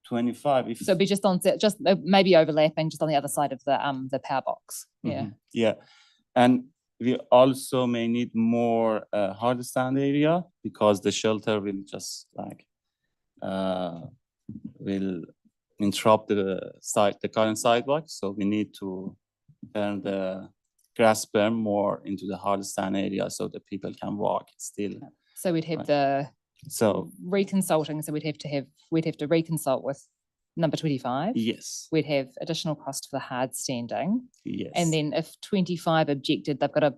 25. If so, it'd be just on, just maybe overlapping, just on the other side of the power box. Yeah. Yeah, and we also may need more hard stand area, because the shelter will just like will interrupt the current sidewalk. So we need to turn the grass berm more into the hard stand area so that people can walk still. So we'd have the reconsulting. So we'd have to reconsult with number 25. Yes. We'd have additional cost for the hard standing. Yes. And then if 25 objected, they've got a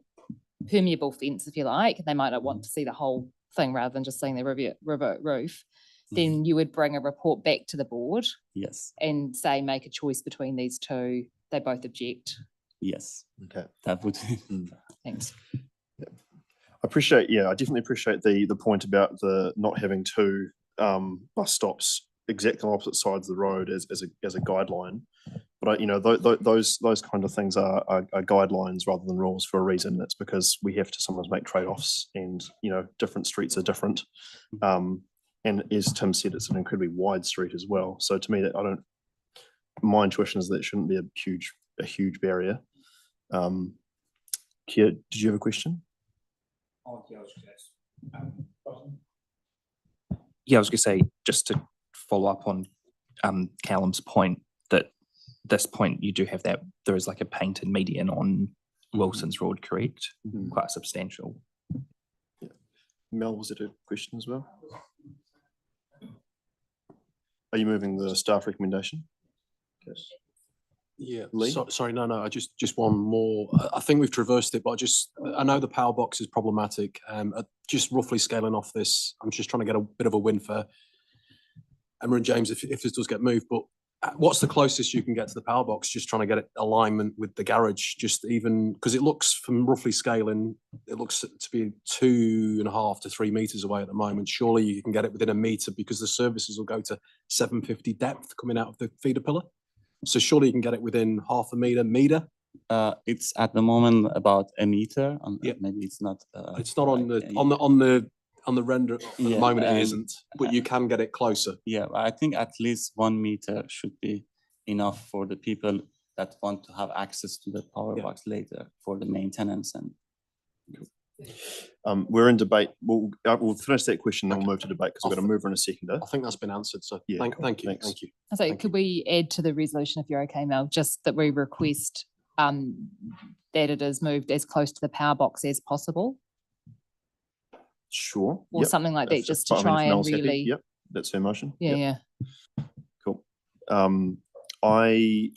permeable fence, if you like, and they might not want to see the whole thing rather than just seeing the river roof. Then you would bring a report back to the board. Yes. And say, make a choice between these two. They both object. Yes. Okay. That would. Thanks. I definitely appreciate the point about the not having two bus stops exactly on opposite sides of the road as a guideline. But those kind of things are guidelines rather than rules for a reason. It's because we have to sometimes make trade-offs, and different streets are different. And as Tim said, it's an incredibly wide street as well. So to me, my intuition is that it shouldn't be a huge barrier. Kia, did you have a question? Yeah, I was going to say, just to follow up on Callum's point, that this point you do have that there is like a painted median on Wilson's Road, correct? Quite substantial. Yeah. Mel, was it a question as well? Are you moving the staff recommendation? Yes. Yeah, sorry, no, I just one more. I think we've traversed it, but I know the power box is problematic. Just roughly scaling off this, I'm just trying to get a bit of a win for Emma and James if this does get moved. But what's the closest you can get to the power box? Just trying to get it alignment with the garage, just even because it looks, from roughly scaling, it looks to be 2.5 to 3 meters away at the moment. Surely you can get it within a meter, because the services will go to 750 depth coming out of the feeder pillar. So surely you can get it within half a meter. It's at the moment about a meter. Maybe it's not. It's not on the render at the moment. It isn't, but you can get it closer. Yeah, I think at least 1 meter should be enough for the people that want to have access to the power box later for the maintenance and We're in debate. We'll finish that question and we'll move to debate because we've got a mover and a seconder. I think that's been answered. So Yeah, thank you. thanks. Thank you. So could we add to the resolution, if you're okay, Mel, just that we request that it is moved as close to the power box as possible, Sure. or something like that, just to try and really. Yep, that's her motion. Yeah, Yep. yeah. Cool. I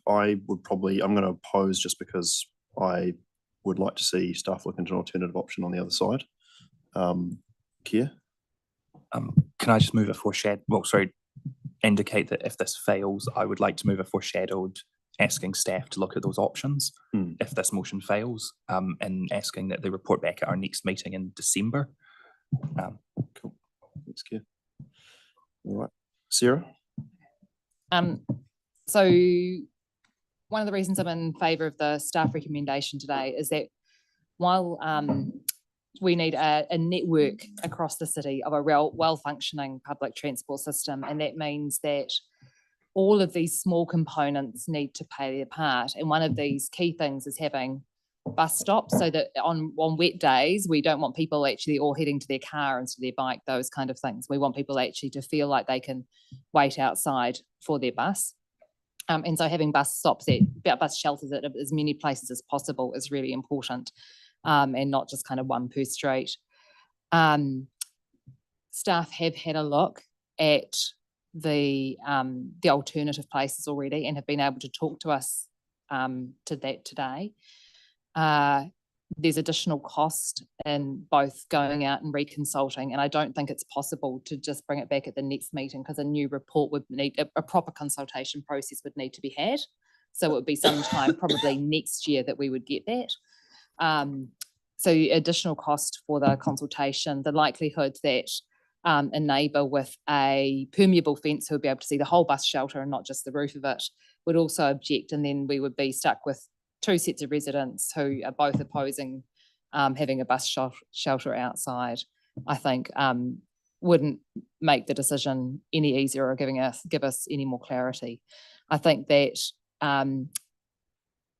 would probably, I'm going to oppose just because I would like to see staff look into an alternative option on the other side. Keir? Can I just move a foreshadowed, well, sorry, indicate that if this fails, I would like to move a foreshadowed asking staff to look at those options if this motion fails, and asking that they report back at our next meeting in December. Cool. Thanks, Keir. All right. Sarah? So one of the reasons I'm in favour of the staff recommendation today is that while we need a network across the city of a well-functioning public transport system, and that means that all of these small components need to play their part. And one of these key things is having bus stops, so that on wet days, we don't want people actually all heading to their car instead of their bike, those kind of things. We want people actually to feel like they can wait outside for their bus. And so having bus stops bus shelters at as many places as possible is really important, and not just kind of one per street. Staff have had a look at the alternative places already and have been able to talk to us to that today. There's additional cost in both going out and reconsulting, and I don't think it's possible to just bring it back at the next meeting, because a new report would need a proper consultation process would need to be had. So it would be sometime probably next year that we would get that. So additional cost for the consultation, the likelihood that a neighbour with a permeable fence who would be able to see the whole bus shelter and not just the roof of it would also object, and then we would be stuck with two sets of residents who are both opposing having a bus shelter outside. I think wouldn't make the decision any easier or give us any more clarity. I think that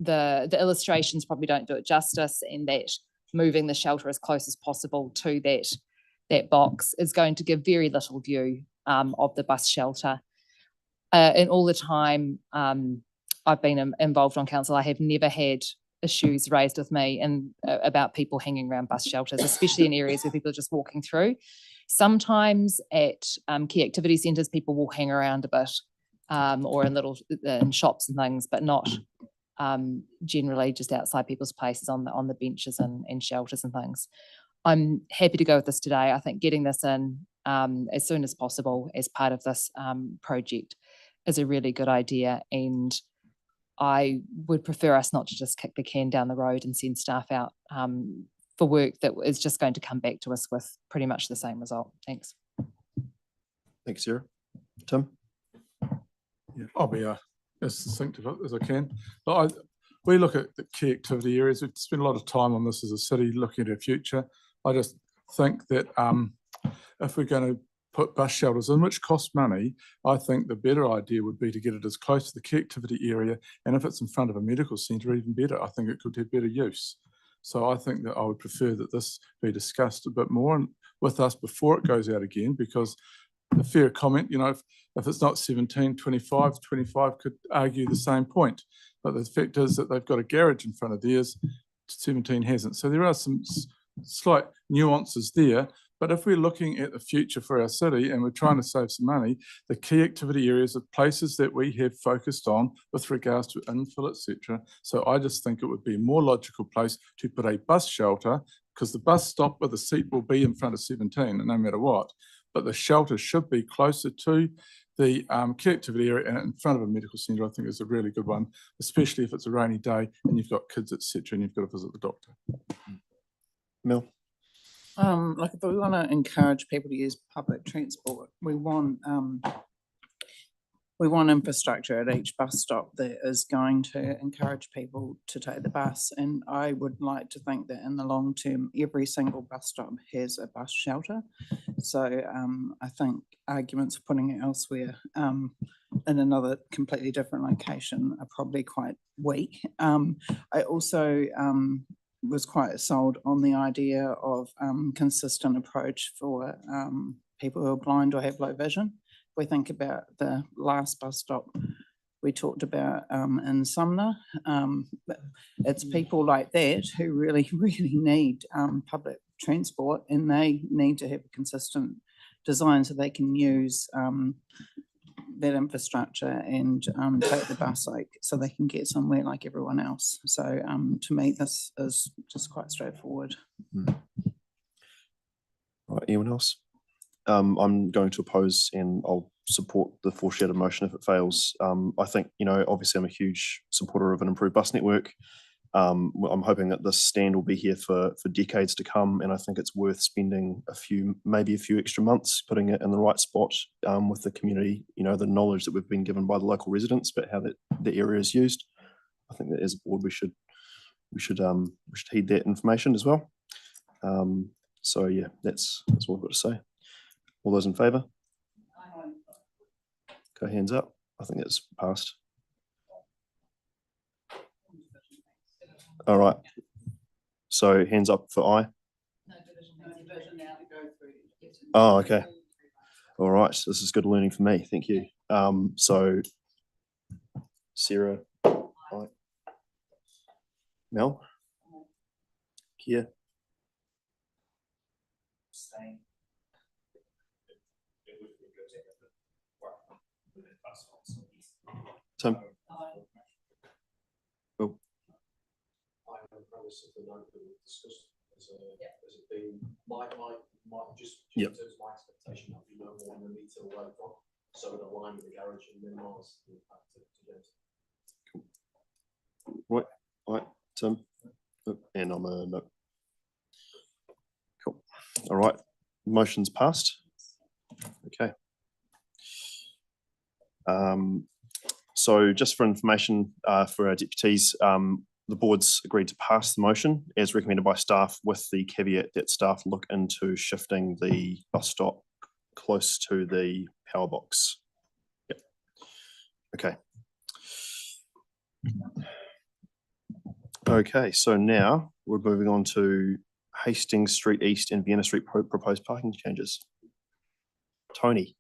the illustrations probably don't do it justice, and that moving the shelter as close as possible to that box is going to give very little view of the bus shelter. And all the time I've been involved on council, I have never had issues raised with me and about people hanging around bus shelters, especially in areas where people are just walking through. Sometimes at key activity centres, people will hang around a bit, or in shops and things, but not generally just outside people's places on the benches and shelters and things. I'm happy to go with this today. I think getting this in as soon as possible as part of this project is a really good idea, and I would prefer us not to just kick the can down the road and send staff out for work that is just going to come back to us with pretty much the same result. Thanks. Thanks, Sarah. Tim? Yeah, I'll be as succinct as I can. But we look at the key activity areas. We've spent a lot of time on this as a city, looking at our future. I just think that if we're going to put bus shelters in, which cost money, I think the better idea would be to get it as close to the key activity area, and if it's in front of a medical centre, even better. I think it could have better use. So I think that I would prefer that this be discussed a bit more with us before it goes out again, because a fair comment, if it's not 17, 25 could argue the same point. But the fact is that they've got a garage in front of theirs, 17 hasn't. So there are some slight nuances there. But if we're looking at the future for our city and we're trying to save some money, the key activity areas are places that we have focused on with regards to infill, etc. So I just think it would be a more logical place to put a bus shelter, because the bus stop with the seat will be in front of 17, no matter what. But the shelter should be closer to the key activity area and in front of a medical centre. I think is a really good one, especially if it's a rainy day and you've got kids, etc., and you've got to visit the doctor. Mel? Like if we want to encourage people to use public transport, we want infrastructure at each bus stop that is going to encourage people to take the bus. And I would like to think that in the long term, every single bus stop has a bus shelter. So I think arguments for putting it elsewhere in another completely different location are probably quite weak. I also was quite sold on the idea of consistent approach for people who are blind or have low vision. If we think about the last bus stop we talked about in Sumner, it's people like that who really, really need public transport, and they need to have a consistent design so they can use that infrastructure and take the bus so they can get somewhere like everyone else. So to me, this is just quite straightforward. Right, anyone else? I'm going to oppose and I'll support the foreshadowed motion if it fails. I think, obviously I'm a huge supporter of an improved bus network. I'm hoping that this stand will be here for decades to come, and I think it's worth spending maybe a few extra months putting it in the right spot with the community, the knowledge that we've been given by the local residents about how the area is used. I think that as a board we should heed that information as well. So yeah, that's all I've got to say. All those in favour? Go hands up. I think that's passed. All right. So hands up for aye. Oh, okay. All right. So this is good learning for me. Thank you. So Sarah, aye. Mel, Kia. Tim. Oh. Yep. My expectation that we no more than a metre away from, so in line with the garage and minimise the impact to Right, right, Tim. Oh, and I'm a no. Cool. All right, motion's passed. Okay. So just for information for our deputies, the board's agreed to pass the motion as recommended by staff, with the caveat that staff look into shifting the bus stop close to the power box. Yep. Okay. Okay, so now we're moving on to Hastings Street East and Vienna Street proposed parking changes. Tony.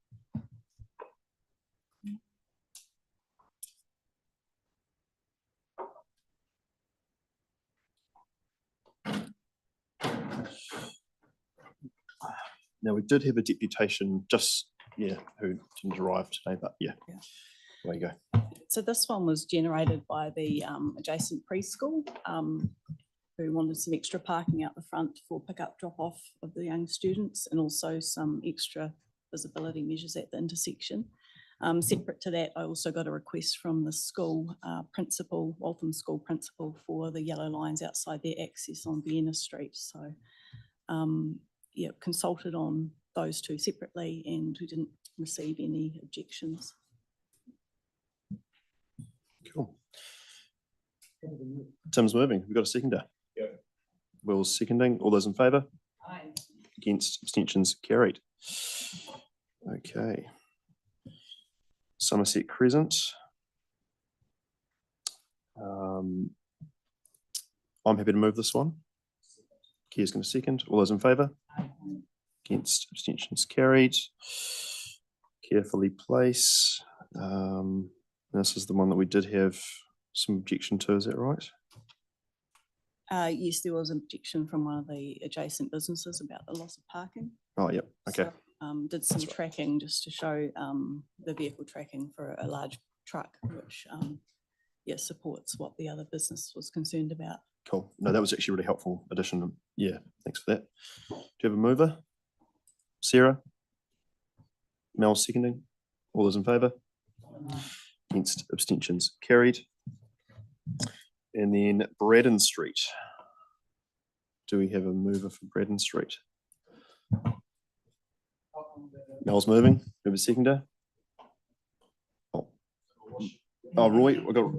Now, we did have a deputation who didn't arrive today, but yeah. There you go. So this one was generated by the adjacent preschool who wanted some extra parking out the front for pick-up drop-off of the young students, and also some extra visibility measures at the intersection. Separate to that, I also got a request from the school principal, Waltham School principal, for the yellow lines outside their access on Vienna Street. So yeah, consulted on those two separately, and we didn't receive any objections. Cool. Tim's moving. We've got a seconder. Yeah. Will's seconding. All those in favour? Aye. Against, abstentions carried. Okay. Somerset Crescent. I'm happy to move this one. Kia's going to second. All those in favour? Against, abstentions carried. Carefully place. This is the one that we did have some objection to, is that right? Yes, there was an objection from one of the adjacent businesses about the loss of parking. Oh, yep, okay. So, did some tracking just to show the vehicle tracking for a large truck, which supports what the other business was concerned about. Cool. No, that was actually a really helpful addition. Yeah, thanks for that. Do you have a mover? Sarah? Mel seconding. All those in favour? Against, abstentions carried. And then Braddon Street. Do we have a mover for Braddon Street? Mel's moving. Do we have a seconder? Oh, Roy.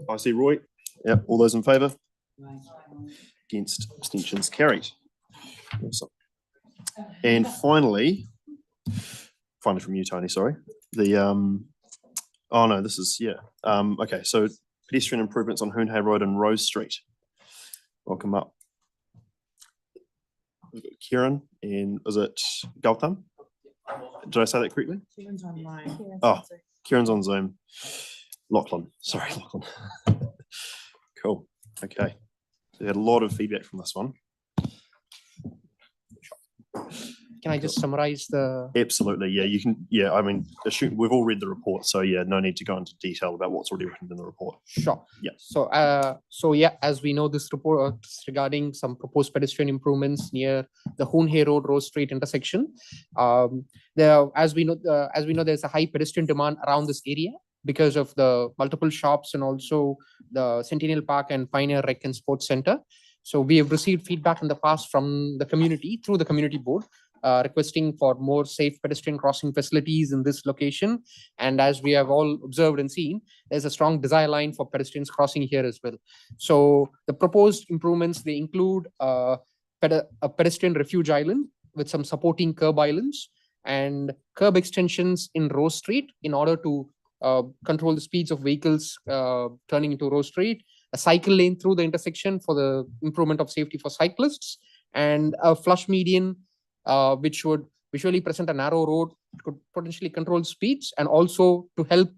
I see Roy. Yep. All those in favour? Against, abstentions carried. Awesome. And finally from you, Tony, sorry. The oh no, this is okay, so pedestrian improvements on Hoonhay Road and Rose Street. Welcome up. we've got Kieran, and is it Gautam? Did I say that correctly? Kieran's online. Oh, Kieran's on Zoom. Lachlan, sorry, Lachlan. Cool, okay. So we had a lot of feedback from this one. Can I just summarize the? Absolutely, yeah, you can, yeah, I mean, we've all read the report, so yeah, no need to go into detail about what's already written in the report. Sure. Yeah. So yeah, as we know, this report is regarding some proposed pedestrian improvements near the Waihoro Road, Rose Street intersection. As we know, there's a high pedestrian demand around this area because of the multiple shops and also the Centennial Park and Pioneer Rec and Sports Center. So we have received feedback in the past from the community through the community board, requesting for more safe pedestrian crossing facilities in this location. And as we have all observed and seen, there's a strong desire line for pedestrians crossing here as well. So the proposed improvements, they include a pedestrian refuge island with some supporting curb islands and curb extensions in Rose Street in order to control the speeds of vehicles turning into Rose Street, a cycle lane through the intersection for the improvement of safety for cyclists, and a flush median which would visually present a narrow road, could potentially control speeds and also to help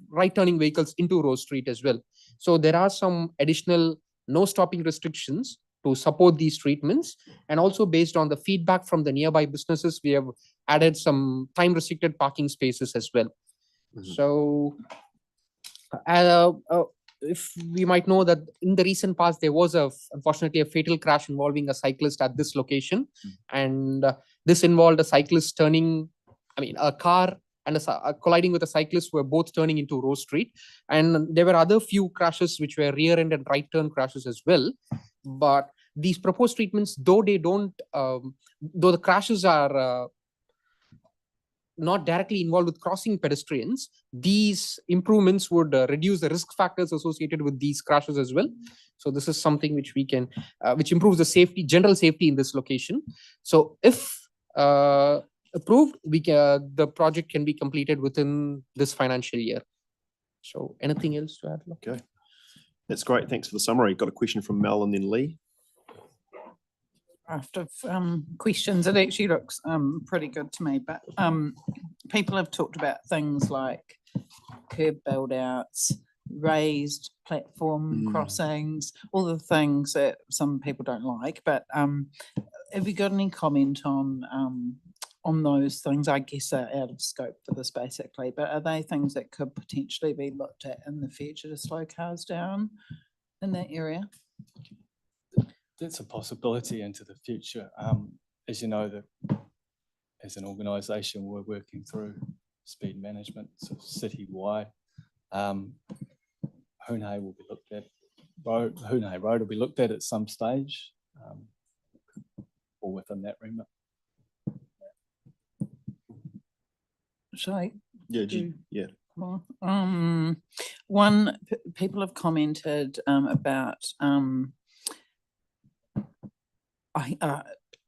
right turning vehicles into Rose Street as well. So there are some additional no stopping restrictions to support these treatments, and also based on the feedback from the nearby businesses, we have added some time restricted parking spaces as well. So if we might know that in the recent past, there was unfortunately a fatal crash involving a cyclist at this location. And this involved a cyclist a car and colliding with a cyclist who were both turning into Rose Street. And there were other few crashes which were rear end and right turn crashes as well. But these proposed treatments, though the crashes are not directly involved with crossing pedestrians, these improvements would reduce the risk factors associated with these crashes as well. So this is something which we can, which improves the safety, general safety in this location. So if approved, the project can be completed within this financial year. So anything else to add? Okay, that's great. Thanks for the summary. Got a question from Mel and then Lee. After questions, it actually looks pretty good to me, but people have talked about things like curb build outs, raised platform crossings, all the things that some people don't like, but have you got any comment on those things? I guess are out of scope for this basically, but are they things that could potentially be looked at in the future to slow cars down in that area? That's a possibility into the future. As you know, as an organisation, we're working through speed management, so citywide. Hunay will be looked at. Hunay Road will be looked at some stage, or within that remit. Shall Yeah. People have commented about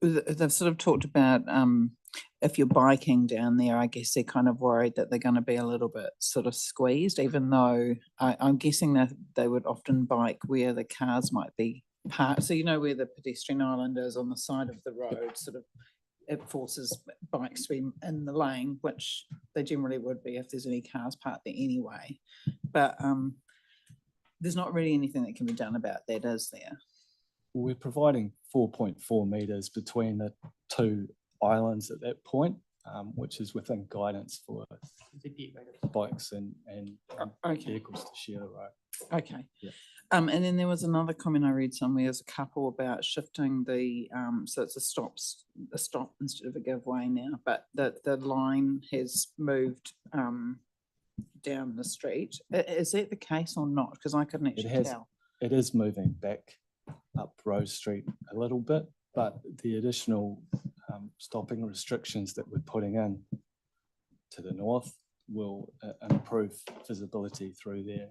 they've sort of talked about if you're biking down there, I guess they're kind of worried that they're going to be a little bit sort of squeezed, even though I'm guessing that they would often bike where the cars might be parked. So you know where the pedestrian island is on the side of the road, sort of it forces bikes to be in the lane, which they generally would be if there's any cars parked there anyway. But there's not really anything that can be done about that, is there? We're providing 4.4 metres between the two islands at that point, which is within guidance for bikes and vehicles to share the road. Okay. Yeah. And then there was another comment I read somewhere, there's a couple about shifting the, so it's a stop instead of a give way now, but the line has moved down the street. Is that the case or not? Because I couldn't actually tell. It is moving back up Rose Street a little bit, but the additional stopping restrictions that we're putting in to the north will improve visibility through there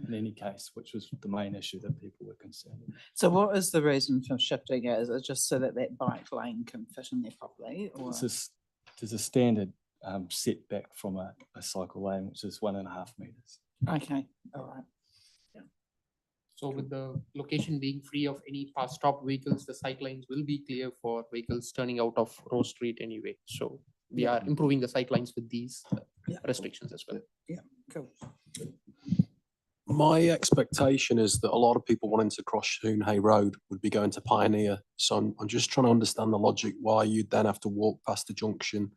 in any case, which was the main issue that people were concerned about. So what is the reason for shifting it? Is it just so that that bike lane can fit in there properly? Or? There's a standard setback from a cycle lane, which is 1.5 metres. Okay, all right. So with the location being free of any past stop vehicles, the sight lines will be clear for vehicles turning out of Rose Street anyway. So we are improving the sight lines with these restrictions as well. Yeah, cool. My expectation is that a lot of people wanting to cross Hay Road would be going to Pioneer. So I'm just trying to understand the logic why you'd then have to walk past the junction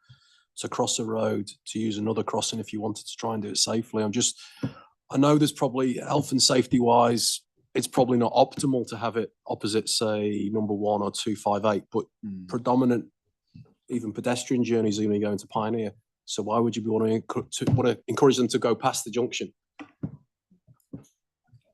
to cross a road to use another crossing if you wanted to try and do it safely. I know there's probably health and safety wise, it's probably not optimal to have it opposite, say, number 1 or 258, but predominant, even pedestrian journeys are going to go into Pioneer. So why would you want to encourage them to go past the junction?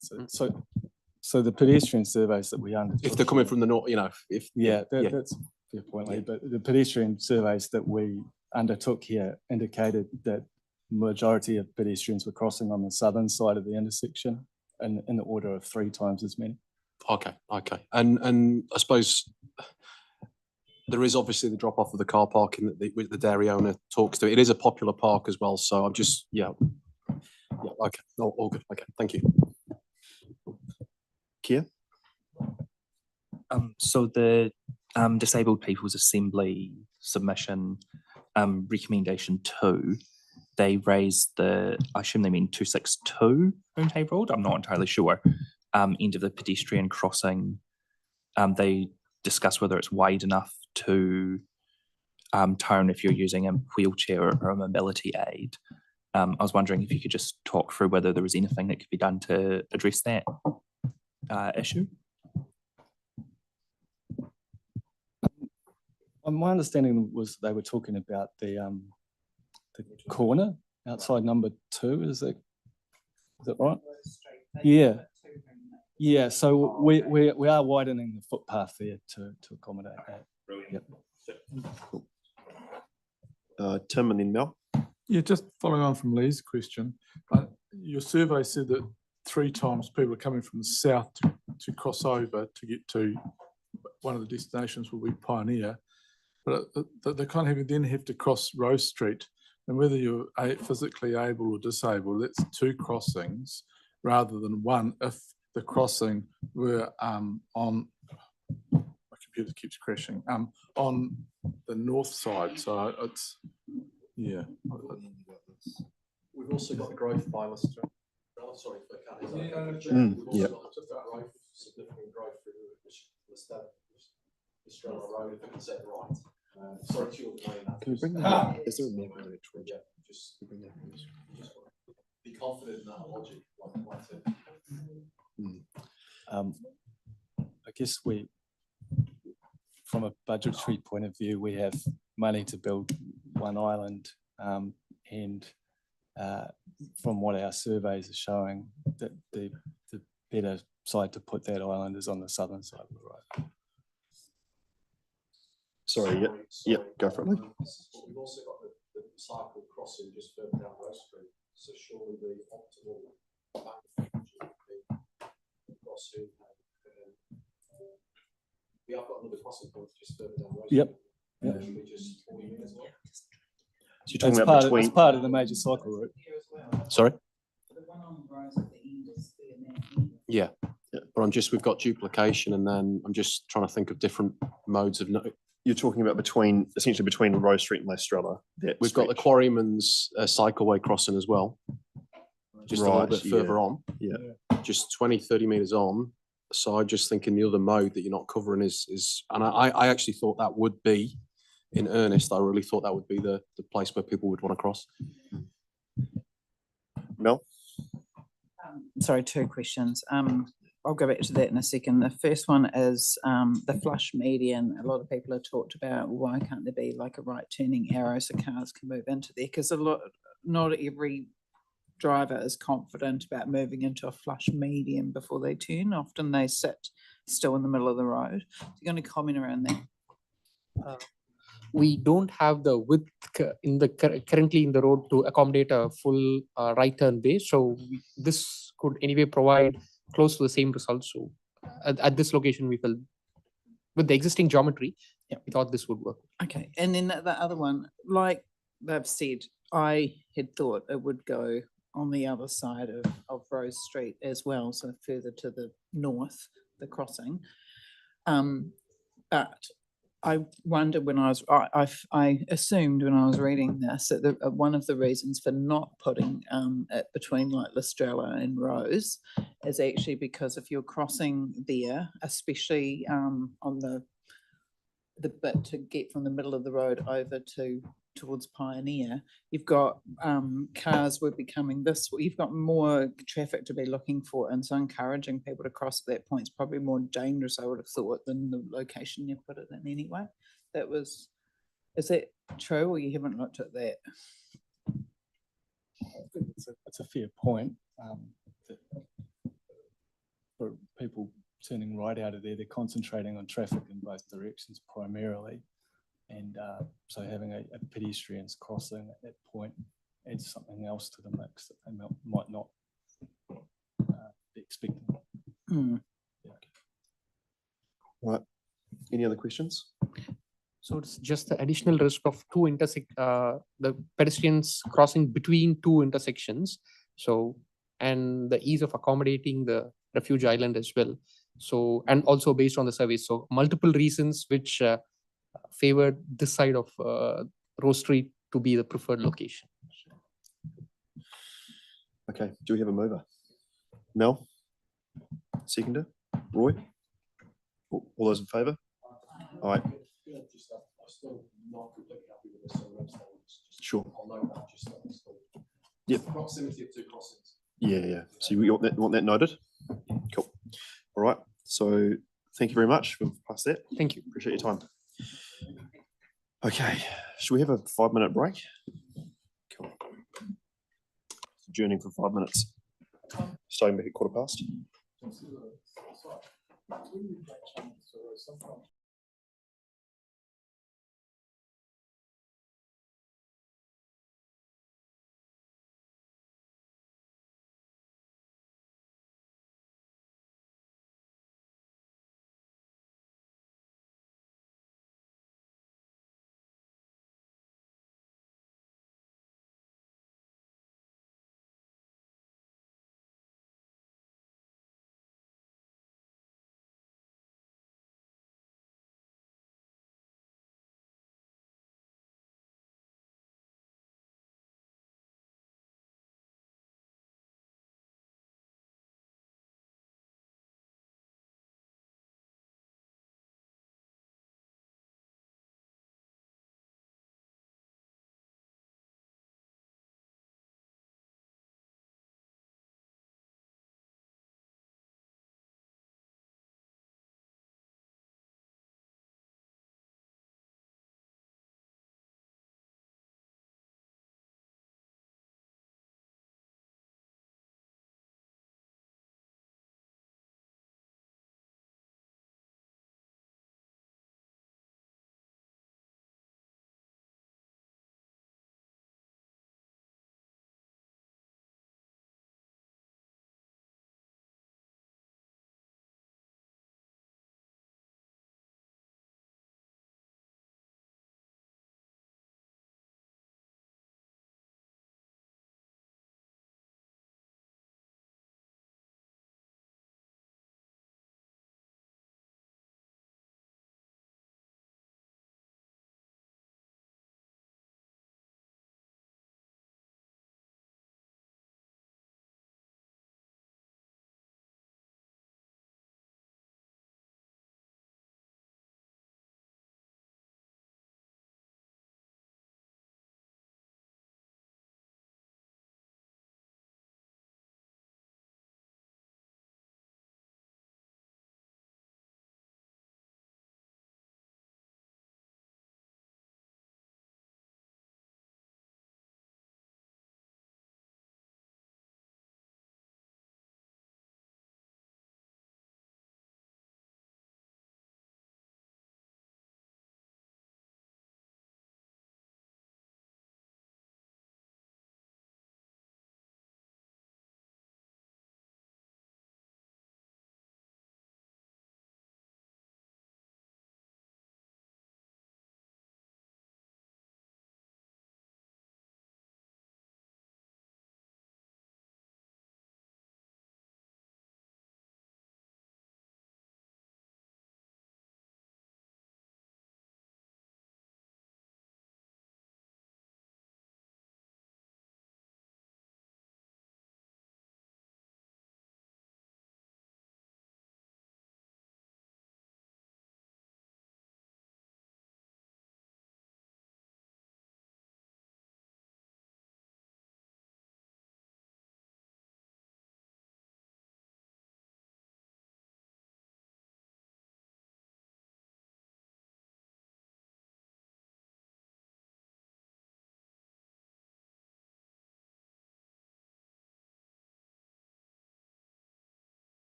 So the pedestrian surveys that we undertook. If they're coming from the north, that's a fair point, Lee, but the pedestrian surveys that we undertook here indicated that majority of pedestrians were crossing on the southern side of the intersection and in the order of 3 times as many. Okay. And I suppose there is obviously the drop off of the car parking that the dairy owner talks to. It is a popular park as well. So I'm just, okay. All good. Okay. Thank you. Kia? So the Disabled People's Assembly submission, recommendation 2, they raised I assume they mean 262 Hay Road, I'm not entirely sure, end of the pedestrian crossing. They discuss whether it's wide enough to turn if you're using a wheelchair or a mobility aid. I was wondering if you could just talk through whether there was anything that could be done to address that issue. My understanding was they were talking about the corner outside number 2. Is that right? Yeah. So we are widening the footpath there to accommodate that. Yep. Tim and then Mel. Yeah, just following on from Lee's question, your survey said that 3 times people are coming from the south to cross over to get to one of the destinations will be Pioneer, but they then have to cross Rose Street, and whether you're physically able or disabled, that's 2 crossings rather than 1 if the crossing were on, my computer keeps crashing, on the north side. So it's, yeah. We've also got the growth by Lister. Sorry for cutting. Yeah. Significant growth through Lister Road, if it's that right. Sorry, Can we bring that? Is there a map? Just be confident in that logic. I guess from a budgetary point of view, we have money to build 1 island, and from what our surveys are showing, that the better side to put that island is on the southern side of the road. Sorry, go for it. We've also got the cycle crossing just further down Rose Street, so surely the optimal would be crossing. We have got another crossing point just further down Rose Street. Yep. Just 40 minutes away. So you're talking about it's part of the major cycle route. Sorry? Yeah, but we've got duplication, and then I'm just trying to think of different modes of. You're talking about essentially between Rose Street and Lestrella. We've got the Quarryman's cycleway crossing as well, just a little bit further on. Yeah, just 20-30 meters on. So I'm just thinking the other mode that you're not covering is, and I actually thought that would be, in earnest, I really thought that would be the place where people would want to cross. Mel? Sorry, 2 questions. I'll go back to that in a second. The first one is the flush median. A lot of people have talked about why can't there be like a right turning arrow so cars can move into there? Because not every driver is confident about moving into a flush median before they turn. Often they sit still in the middle of the road. So you're going to comment around that? We don't have the width currently in the road to accommodate a full right turn base. So this could anyway provide close to the same result. So at this location, we felt with the existing geometry, we thought this would work. Okay, and then the other one, like they've said, I had thought it would go on the other side of Rose Street as well, so further to the north, the crossing. But I wondered when I assumed when I was reading this that one of the reasons for not putting it between like Listrella and Rose is actually because if you're crossing there, especially on the bit to get from the middle of the road over towards Pioneer, you've got cars would be coming this way. You've got more traffic to be looking for, and so encouraging people to cross at that point is probably more dangerous, I would have thought, than the location you put it in anyway. Is that true, or you haven't looked at that? I think it's a fair point. That for people turning right out of there, they're concentrating on traffic in both directions primarily. And so having a pedestrians crossing at that point adds something else to the mix that they might not be expecting. Right. Any other questions? So it's just the additional risk of the pedestrians crossing between two intersections. So, and the ease of accommodating the refuge island as well. So, and also based on the survey. So multiple reasons which favored this side of Rose Street to be the preferred location. Okay, do we have a mover? Mel? Seconder? Roy? All those in favour? All right. Sure. Yep. Proximity of two crossings. Yeah. So you want that noted? Cool. All right. So thank you very much. We'll pass that. Thank you. Appreciate your time. Okay. Should we have a 5-minute break? Cool. Adjourning for 5 minutes. Starting back at past.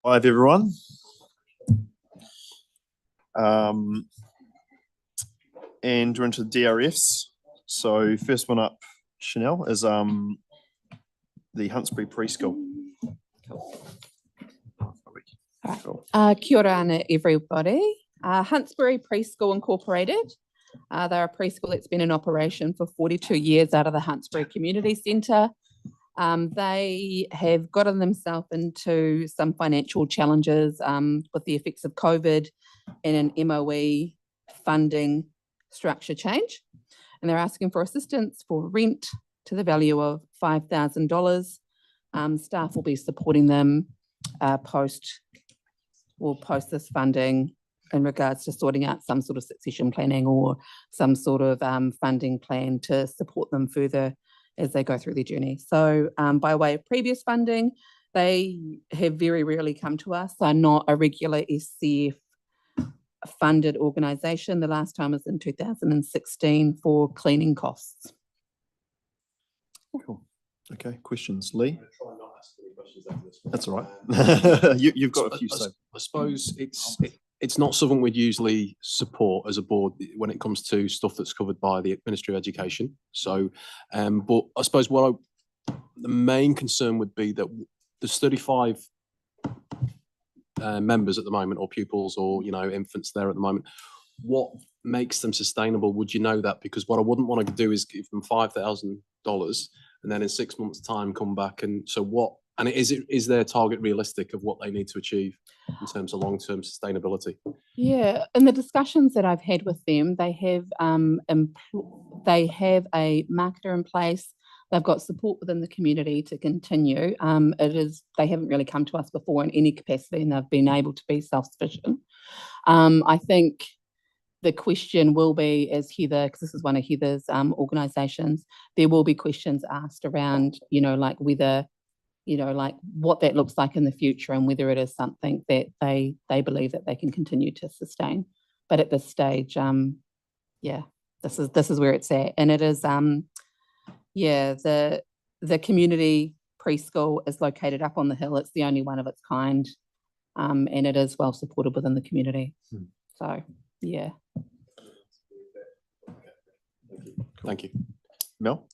Hi, everyone. And we're into the DRFs. So first one up, Chanel, is the Huntsbury Preschool. Kia ora ana everybody. Huntsbury Preschool Incorporated. They're a preschool that's been in operation for 42 years out of the Huntsbury Community Centre. They have gotten themselves into some financial challenges with the effects of COVID and an MOE funding structure change. And they're asking for assistance for rent to the value of $5,000. Staff will be supporting them post this funding in regards to sorting out some sort of succession planning or some sort of funding plan to support them further as they go through their journey. So by way of previous funding, they have very rarely come to us. They're not a regular SCF funded organisation. The last time was in 2016 for cleaning costs. Cool. Okay, questions, Lee? That's all right. You've got a few. I suppose it's not something we'd usually support as a board when it comes to stuff that's covered by the Ministry of Education. So, but I suppose the main concern would be that there's 35 members at the moment, or pupils, or infants there at the moment. What makes them sustainable? Would you know that? Because what I wouldn't want to do is give them $5,000 and then in 6 months' time come back and so what? And is their target realistic of what they need to achieve in terms of long-term sustainability? Yeah, in the discussions that I've had with them, they have a marketer in place. They've got support within the community to continue. They haven't really come to us before in any capacity, and they've been able to be self-sufficient. I think the question will be, as Heather, because this is one of Heather's organisations, there will be questions asked around, like whether, like what that looks like in the future and whether it is something that they believe that they can continue to sustain. But at this stage, yeah, this is where it's at, and it is, yeah, the community preschool is located up on the hill. It's the only one of its kind, and it is well supported within the community. So, yeah. Thank you. Mel?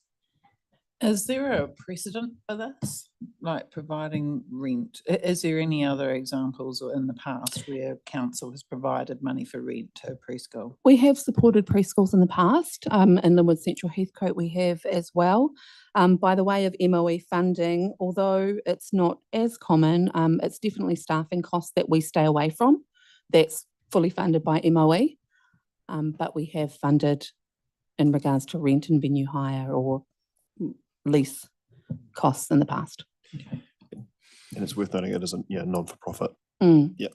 Is there a precedent for this, like providing rent? Is there any other examples in the past where council has provided money for rent to a preschool? We have supported preschools in the past. In Linwood Central Heathcote, we have as well. By the way of MOE funding, although it's not as common, it's definitely staffing costs that we stay away from. That's fully funded by MOE, but we have funded in regards to rent and venue hire or lease costs in the past. And it's worth noting it isn't, non-for-profit. Yeah.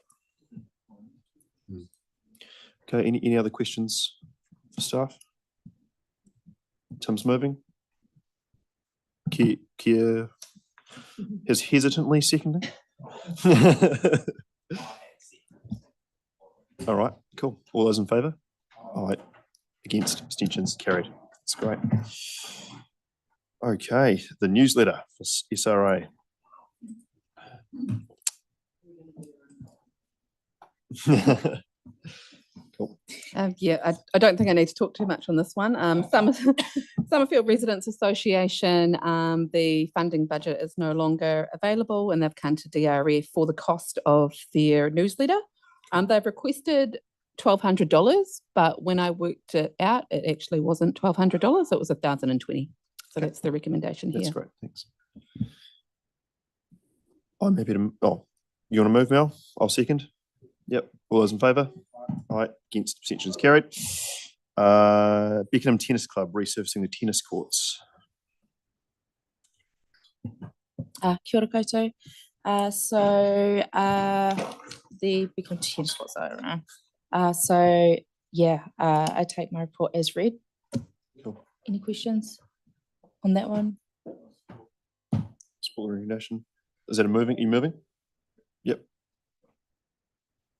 Okay, any other questions for staff? Tim's moving. Kia is hesitantly seconding. All right, cool. All those in favour? All right. Against, abstentions, carried. That's great. Okay, the newsletter for SRA. Cool. Yeah, I don't think I need to talk too much on this one. Summerfield Residents Association, the funding budget is no longer available and they've come to DRF for the cost of their newsletter. They've requested $1,200, but when I worked it out, it actually wasn't $1,200, it was $1,020. So that's the recommendation here. That's great, thanks. I'm happy to, you want to move, Mel? I'll second. Yep, all those in favour? All right, against, abstentions, carried. Beckenham Tennis Club resurfacing the tennis courts. Kia ora koutou. The Beckenham Tennis Courts, I take my report as read. Cool. Any questions on that one? Sport recommendation. Is that a moving? Are you moving? Yep.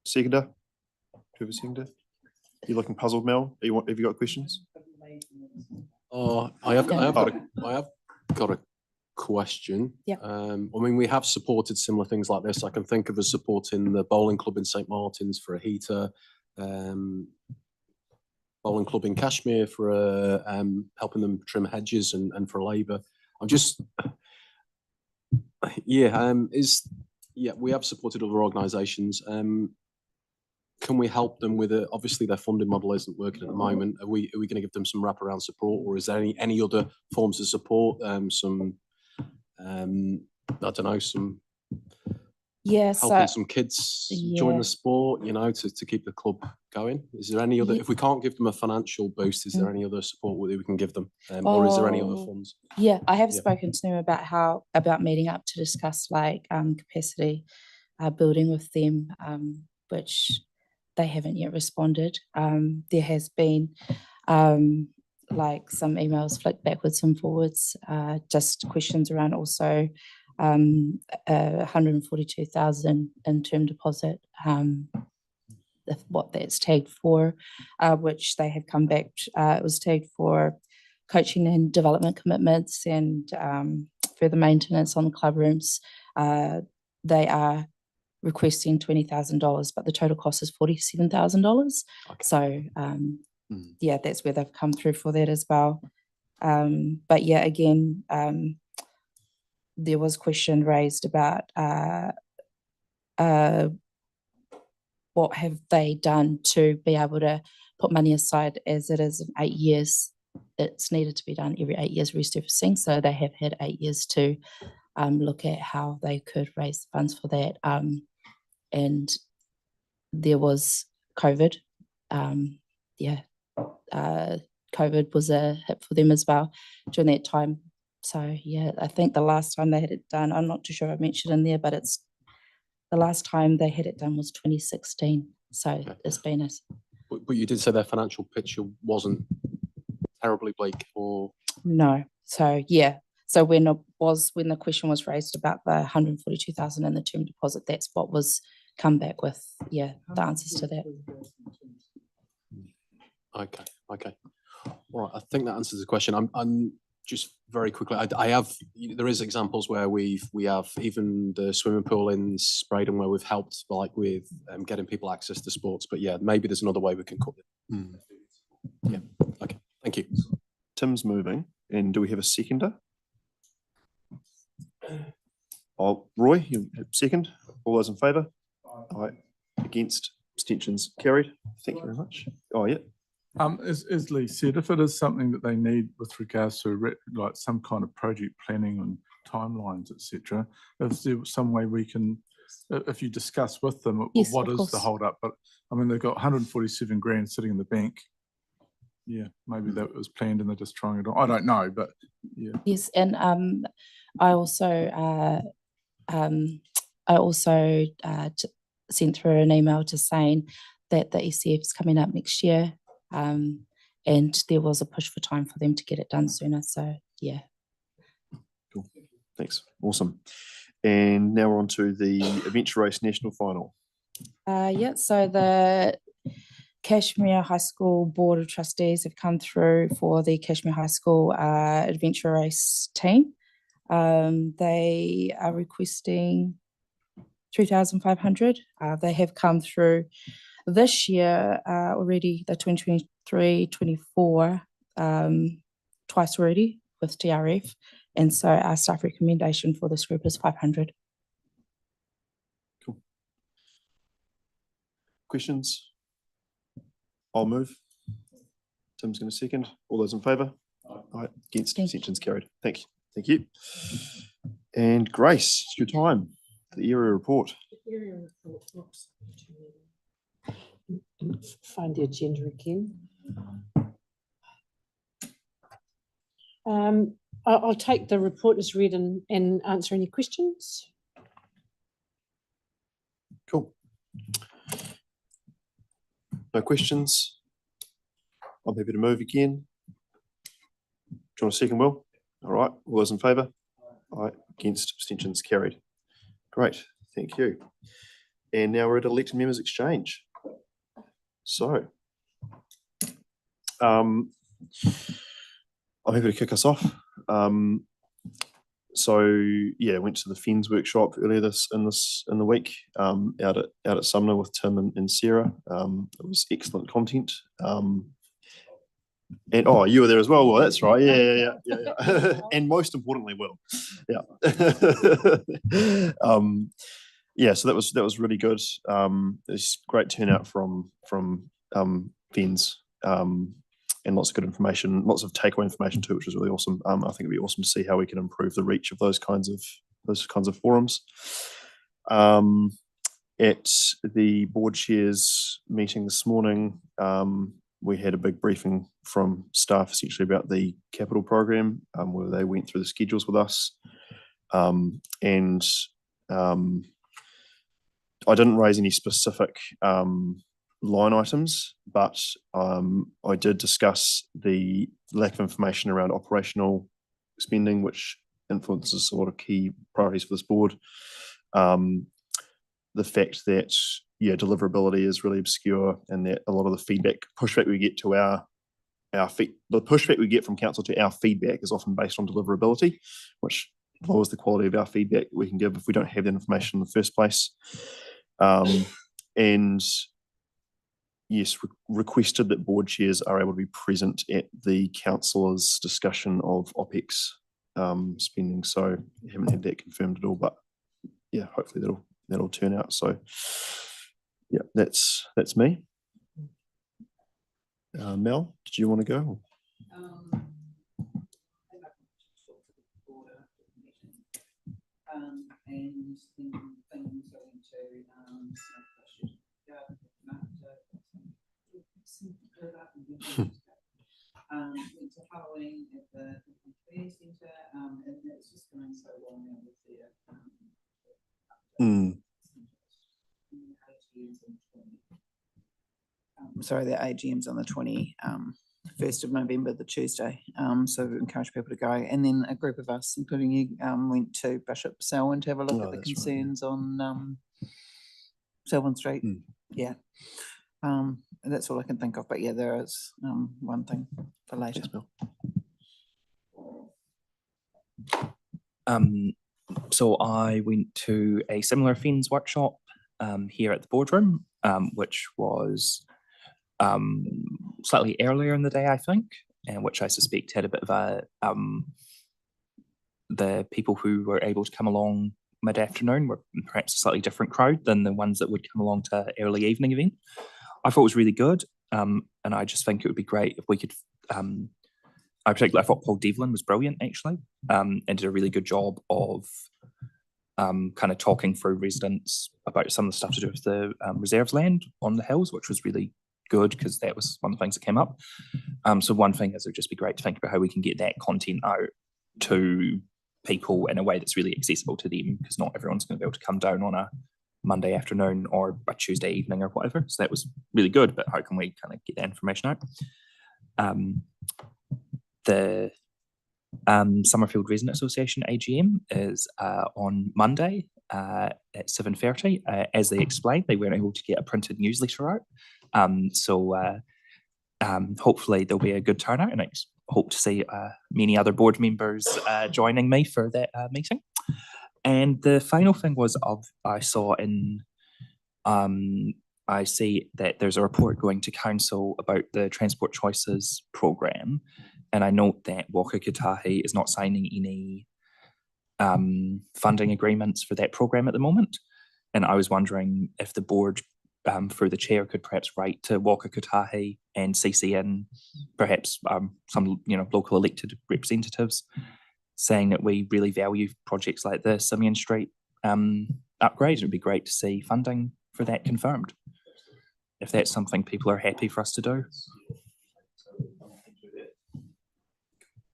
Seconder? Whoever seconder? You looking puzzled, Mel? Have you got questions? I have got a question. Yeah. I mean, we have supported similar things like this. I can think of us supporting the bowling club in St Martin's for a heater, bowling club in Kashmir for helping them trim hedges and for labour. I'm just, yeah, we have supported other organisations. Can we help them with it? Obviously, their funding model isn't working at the moment. Are we going to give them some wraparound support, or is there any other forms of support? I don't know, some helping some kids join the sport, you know, to keep the club going. Is there any other? If we can't give them a financial boost, is there any other support that we can give them, or is there any other funds? Yeah, I have spoken to them about meeting up to discuss like capacity building with them, which they haven't yet responded. There has been like some emails flicked backwards and forwards, just questions around also 142,000 in term deposit, what that's tagged for, which they have come back. It was tagged for coaching and development commitments and further maintenance on the club rooms. They are requesting $20,000, but the total cost is $47,000. So yeah, that's where they've come through for that as well. But yeah, again, there was question raised about what have they done to be able to put money aside, as it is in 8 years. It's needed to be done every 8 years resurfacing. So they have had 8 years to look at how they could raise the funds for that. And there was COVID. COVID was a hit for them as well during that time. So yeah, I think the last time they had it done, I'm not too sure I mentioned in there, but it's the last time they had it done was 2016. So it's been a... But you did say their financial picture wasn't terribly bleak, or... No. So yeah. So when the question was raised about the 142,000 and the term deposit, that's what was come back with, the answers to that. Okay. All right. I think that answers the question. I'm just very quickly. There is examples where we have even the swimming pool in Spreydon where we've helped like with getting people access to sports. But yeah, maybe there's another way we can cut it. Yeah. Okay. Thank you. Tim's moving, and do we have a seconder? Oh, Roy, you second. All those in favour? Aye. Against? Abstentions carried. Thank you very much. Oh yeah. As Lee said, if it is something that they need with regards to like some kind of project planning and timelines, etc., is there some way we can, if you discuss with them, what is the hold up? But I mean, they've got 147 grand sitting in the bank. Yeah, maybe that was planned and they're just trying it on. I don't know, but yeah. Yes, and I also sent through an email to saying that the ECF is coming up next year. And there was a push for time for them to get it done sooner. So yeah. Cool. Thanks. Awesome. And now we're on to the Adventure Race National Final. So the Cashmere High School Board of Trustees have come through for the Cashmere High School Adventure Race team. They are requesting 3,500. They have come through this year already, the 2023-24, twice already with TRF. And so our staff recommendation for this group is 500. Cool. Questions? I'll move. Tim's going to second. All those in favour? Aye. Against? Abstentions carried. Thank you. Thank you. And Grace, it's your time. The area report. The area report. Oops. Find the agenda again. I'll take the report as read and answer any questions. Cool. No questions? I'm happy to move again. Do you want a second, Will? All right. All those in favour? Aye. Against? Abstentions carried. Great. Thank you. And now we're at elected members exchange. So, I'm happy to kick us off. So yeah, went to the Fens workshop earlier in the week, out at Sumner with Tim and Sarah. It was excellent content. And oh, you were there as well. Well, that's right. Yeah. And most importantly, Will. Yeah. So that was really good. It's great turnout from Fens, and lots of good information, lots of takeaway information too, which was really awesome. I think it'd be awesome to see how we can improve the reach of those kinds of forums. At the board chairs meeting this morning, we had a big briefing from staff essentially about the capital program, where they went through the schedules with us. And I didn't raise any specific line items, but I did discuss the lack of information around operational spending, which influences a lot of key priorities for this board. The fact that deliverability is really obscure, and that a lot of the pushback we get to the pushback we get from council to our feedback is often based on deliverability, which lowers the quality of our feedback we can give if we don't have that information in the first place. And yes, requested that board chairs are able to be present at the councillors' discussion of OPEX spending. So I haven't had that confirmed at all, but yeah, hopefully that'll turn out. So yeah, that's me. Mel, did you want to go? And things going went to Halloween at the Care Centre, and it's just going so well now with their sorry, their AGM's on the 21st of November, the Tuesday. So we encourage people to go. And then a group of us, including you, went to Bishop Selwyn to have a look at the concerns on Selwyn Street. Yeah. And that's all I can think of. But yeah, there is one thing for later. So I went to a similar Fens workshop here at the boardroom, which was slightly earlier in the day, I think, and which I suspect had a bit of a the people who were able to come along mid-afternoon were perhaps a slightly different crowd than the ones that would come along to early evening event. I thought it was really good, and I just think it would be great if we could. I thought Paul Devlin was brilliant actually, and did a really good job of kind of talking through residents about some of the stuff to do with the reserves land on the hills, which was really good because that was one of the things that came up. So one thing is it would just be great to think about how we can get that content out to people in a way that's really accessible to them, because not everyone's going to be able to come down on a Monday afternoon or a Tuesday evening or whatever. So that was really good, but how can we kind of get that information out? The Summerfield Resident Association AGM is on Monday at 7:30. As they explained, they weren't able to get a printed newsletter out. Hopefully there'll be a good turnout, and I hope to see many other board members joining me for that meeting. And the final thing was I see that there's a report going to council about the Transport Choices programme, and I note that Waka Kotahi is not signing any funding agreements for that programme at the moment. And I was wondering if the board, through the chair, could perhaps write to Waka Kotahi and CC in perhaps some local elected representatives, saying that we really value projects like the Simeon Street upgrade. It would be great to see funding for that confirmed, if that's something people are happy for us to do.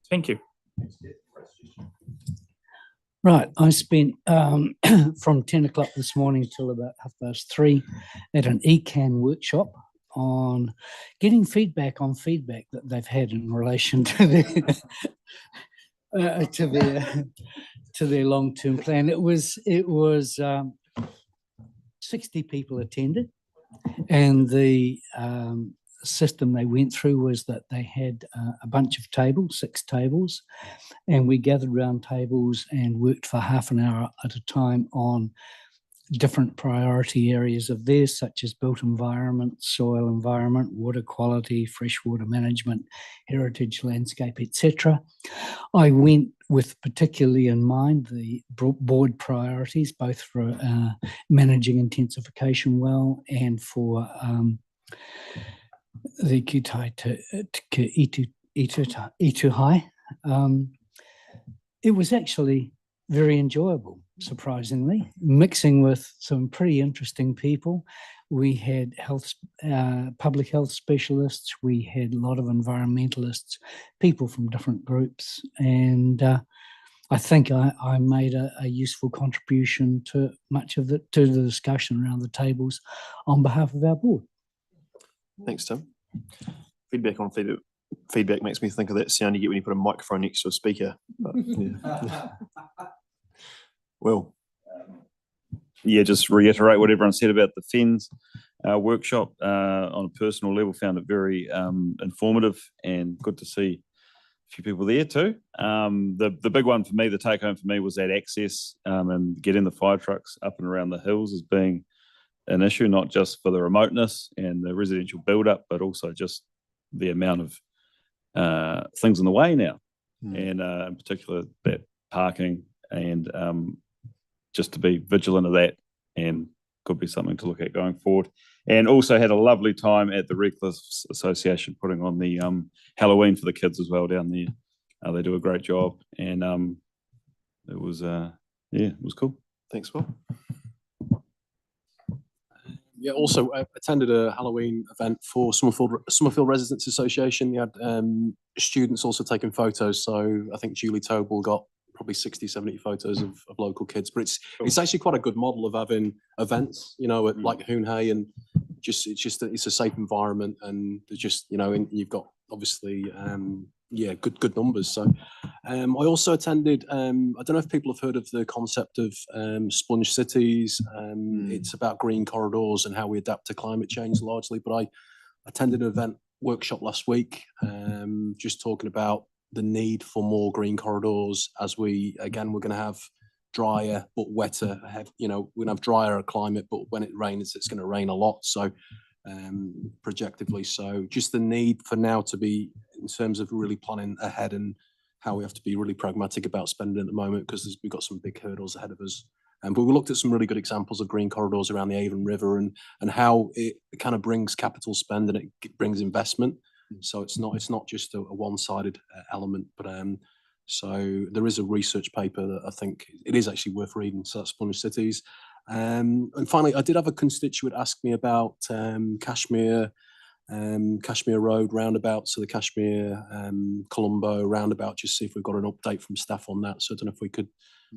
Thank you. Right, I spent from 10 o'clock this morning till about 3:30 at an ECAN workshop on getting feedback on feedback that they've had in relation to their long-term plan. It was 60 people attended, and the system they went through was that they had a bunch of tables, 6 tables, and we gathered around tables and worked for half an hour at a time on different priority areas of theirs, such as built environment, soil environment, water quality, freshwater management, heritage landscape, etc. I went with particularly in mind the board priorities, both for managing intensification well and for the Kutai to Ituhai. It was actually very enjoyable, surprisingly, mixing with some pretty interesting people. We had public health specialists, we had a lot of environmentalists, people from different groups, and I think I made a useful contribution to the discussion around the tables on behalf of our board. Thanks, Tim. Feedback on feedback makes me think of that sound you get when you put a microphone next to a speaker. But, yeah. Well, yeah, just reiterate what everyone said about the FENS workshop. On a personal level, found it very informative and good to see a few people there too. The big one for me, the take home for me, was that access and getting the fire trucks up and around the hills as being an issue, not just for the remoteness and the residential build up, but also just the amount of things in the way now, and in particular that parking, and just to be vigilant of that, and could be something to look at going forward. And also had a lovely time at the Reckless Association putting on the Halloween for the kids as well down there. They do a great job, and it was it was cool. Thanks, Will. Yeah, also attended a Halloween event for Summerfield Residents Association. You had students also taking photos. So I think Julie Tobel got probably 60, 70 photos of local kids. But it's actually quite a good model of having events, you know, at like Hoonhay, and it's a safe environment, and just, you know, and you've got obviously good numbers. So I also attended, I don't know if people have heard of the concept of sponge cities. It's about green corridors and how we adapt to climate change largely, but I attended an event workshop last week, just talking about the need for more green corridors as we're going to have drier but wetter, we're going to have drier climate, but when it rains, it's going to rain a lot. So projectively, so just the need for now to be, in terms of really planning ahead, and how we have to be really pragmatic about spending at the moment, because we've got some big hurdles ahead of us. But we looked at some really good examples of green corridors around the Avon River, and how it kind of brings capital spend and it brings investment. So it's not just a one-sided element, but so there is a research paper that I think it is actually worth reading. So that's Sponge Cities. And finally, I did have a constituent ask me about Cashmere Road roundabout, so the Cashmere Colombo roundabout, just see if we've got an update from staff on that. So I don't know if we could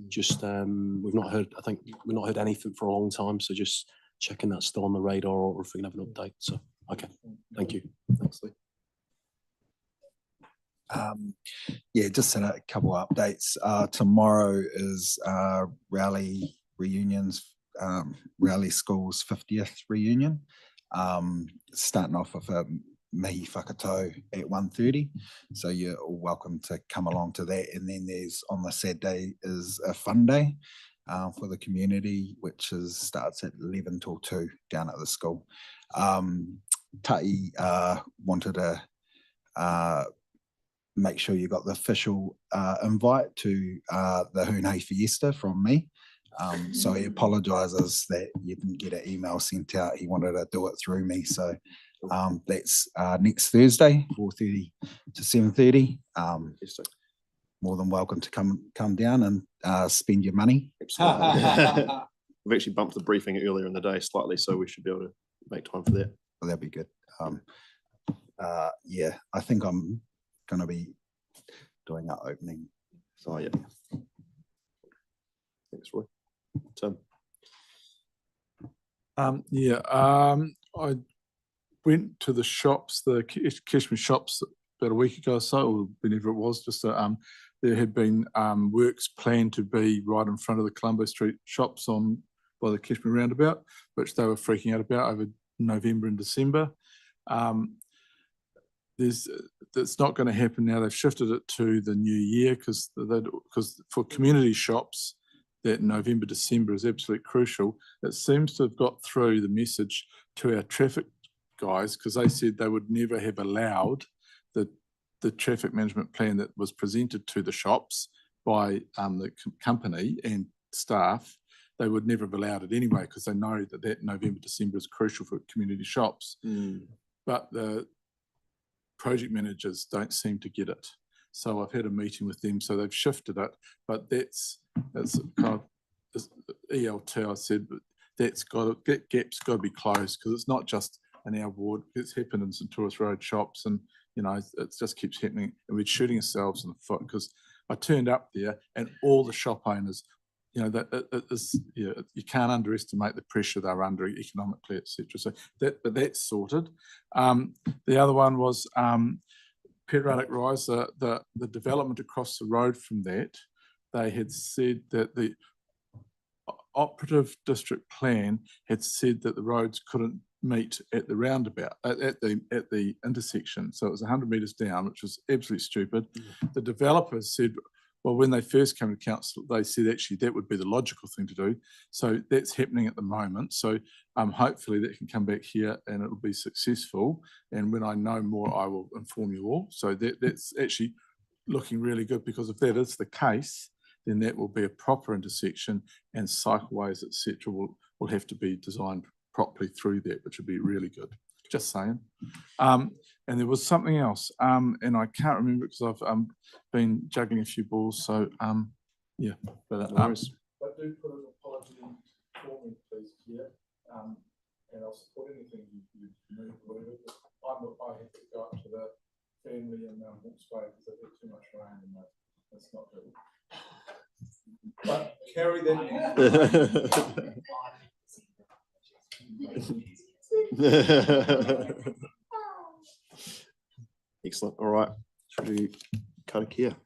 just, we've not heard anything for a long time, so just checking that's still on the radar, or if we can have an update. So, okay, thank you. Thanks, Lee. Yeah, just a couple of updates. Tomorrow is Rowley Reunions, Rowley School's 50th reunion. Starting off with a mihi whakatau at 1:30, so you're all welcome to come along to that. And then there's, on the Saturday, is a fun day for the community, which starts at 11 till 2 down at the school. Tai wanted to make sure you got the official invite to the Hoonhay Fiesta from me. So he apologises that you didn't get an email sent out. He wanted to do it through me. So that's next Thursday, 4:30 to 7:30. More than welcome to come down and spend your money. Absolutely. We've actually bumped the briefing earlier in the day slightly, so we should be able to make time for that. Well, that'd be good. Yeah, I think I'm going to be doing that opening. So yeah. Thanks, Roy. Tim. I went to the shops, the Cashmere shops, about a week ago or so, or whenever it was. Just there had been works planned to be right in front of the Colombo Street shops by the Cashmere roundabout, which they were freaking out about over November and December. that's not going to happen now. They've shifted it to the new year because for community shops, that November, December is absolutely crucial. It seems to have got through the message to our traffic guys because they said they would never have allowed the traffic management plan that was presented to the shops by the company and staff. They would never have allowed it anyway because they know that November, December is crucial for community shops. But the project managers don't seem to get it. So I've had a meeting with them, so they've shifted it, but that's kind of EL2. I said, but that gap's got to be closed because it's not just in our ward. It's happened in St. Thomas Road shops, and it just keeps happening, and we're shooting ourselves in the foot because I turned up there and all the shop owners, you can't underestimate the pressure they're under economically, etc. So but that's sorted. The other one was Pedratic Rise, the development across the road from that. They had said that the operative district plan had said that the roads couldn't meet at the roundabout, at the intersection. So it was 100 metres down, which was absolutely stupid. The developers said, well, when they first came to council, they said actually that would be the logical thing to do. So that's happening at the moment. So hopefully that can come back here and it will be successful. And when I know more, I will inform you all. So that's actually looking really good because if that is the case, then that will be a proper intersection and cycleways, etc. will have to be designed properly through that, which would be really good. Just saying. And there was something else, and I can't remember because I've been juggling a few balls. So yeah, but No worries. But do put an apology for me, please, Kia, and I'll support anything you need, whatever. I have to go up to the family and Hawke's Bay because they've had too much rain and that's not good. But carry that. Excellent. All right. Should we cut a kia?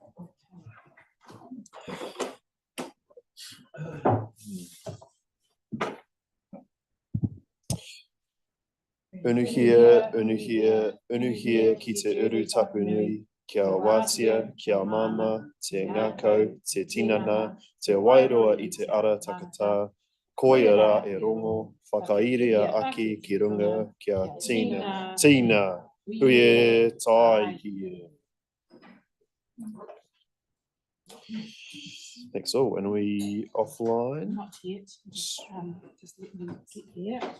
Unuhia, unuhia, unuhia ki te uru tapu nui, kia wātia, kia mama, te ngākau, te tinana, te wairoa I te ara takata, koiara e rongo, whakairea aki ki runga, kia tina, tina, huie tai hie. Thanks all. And we offline? Not yet. Just let me get there.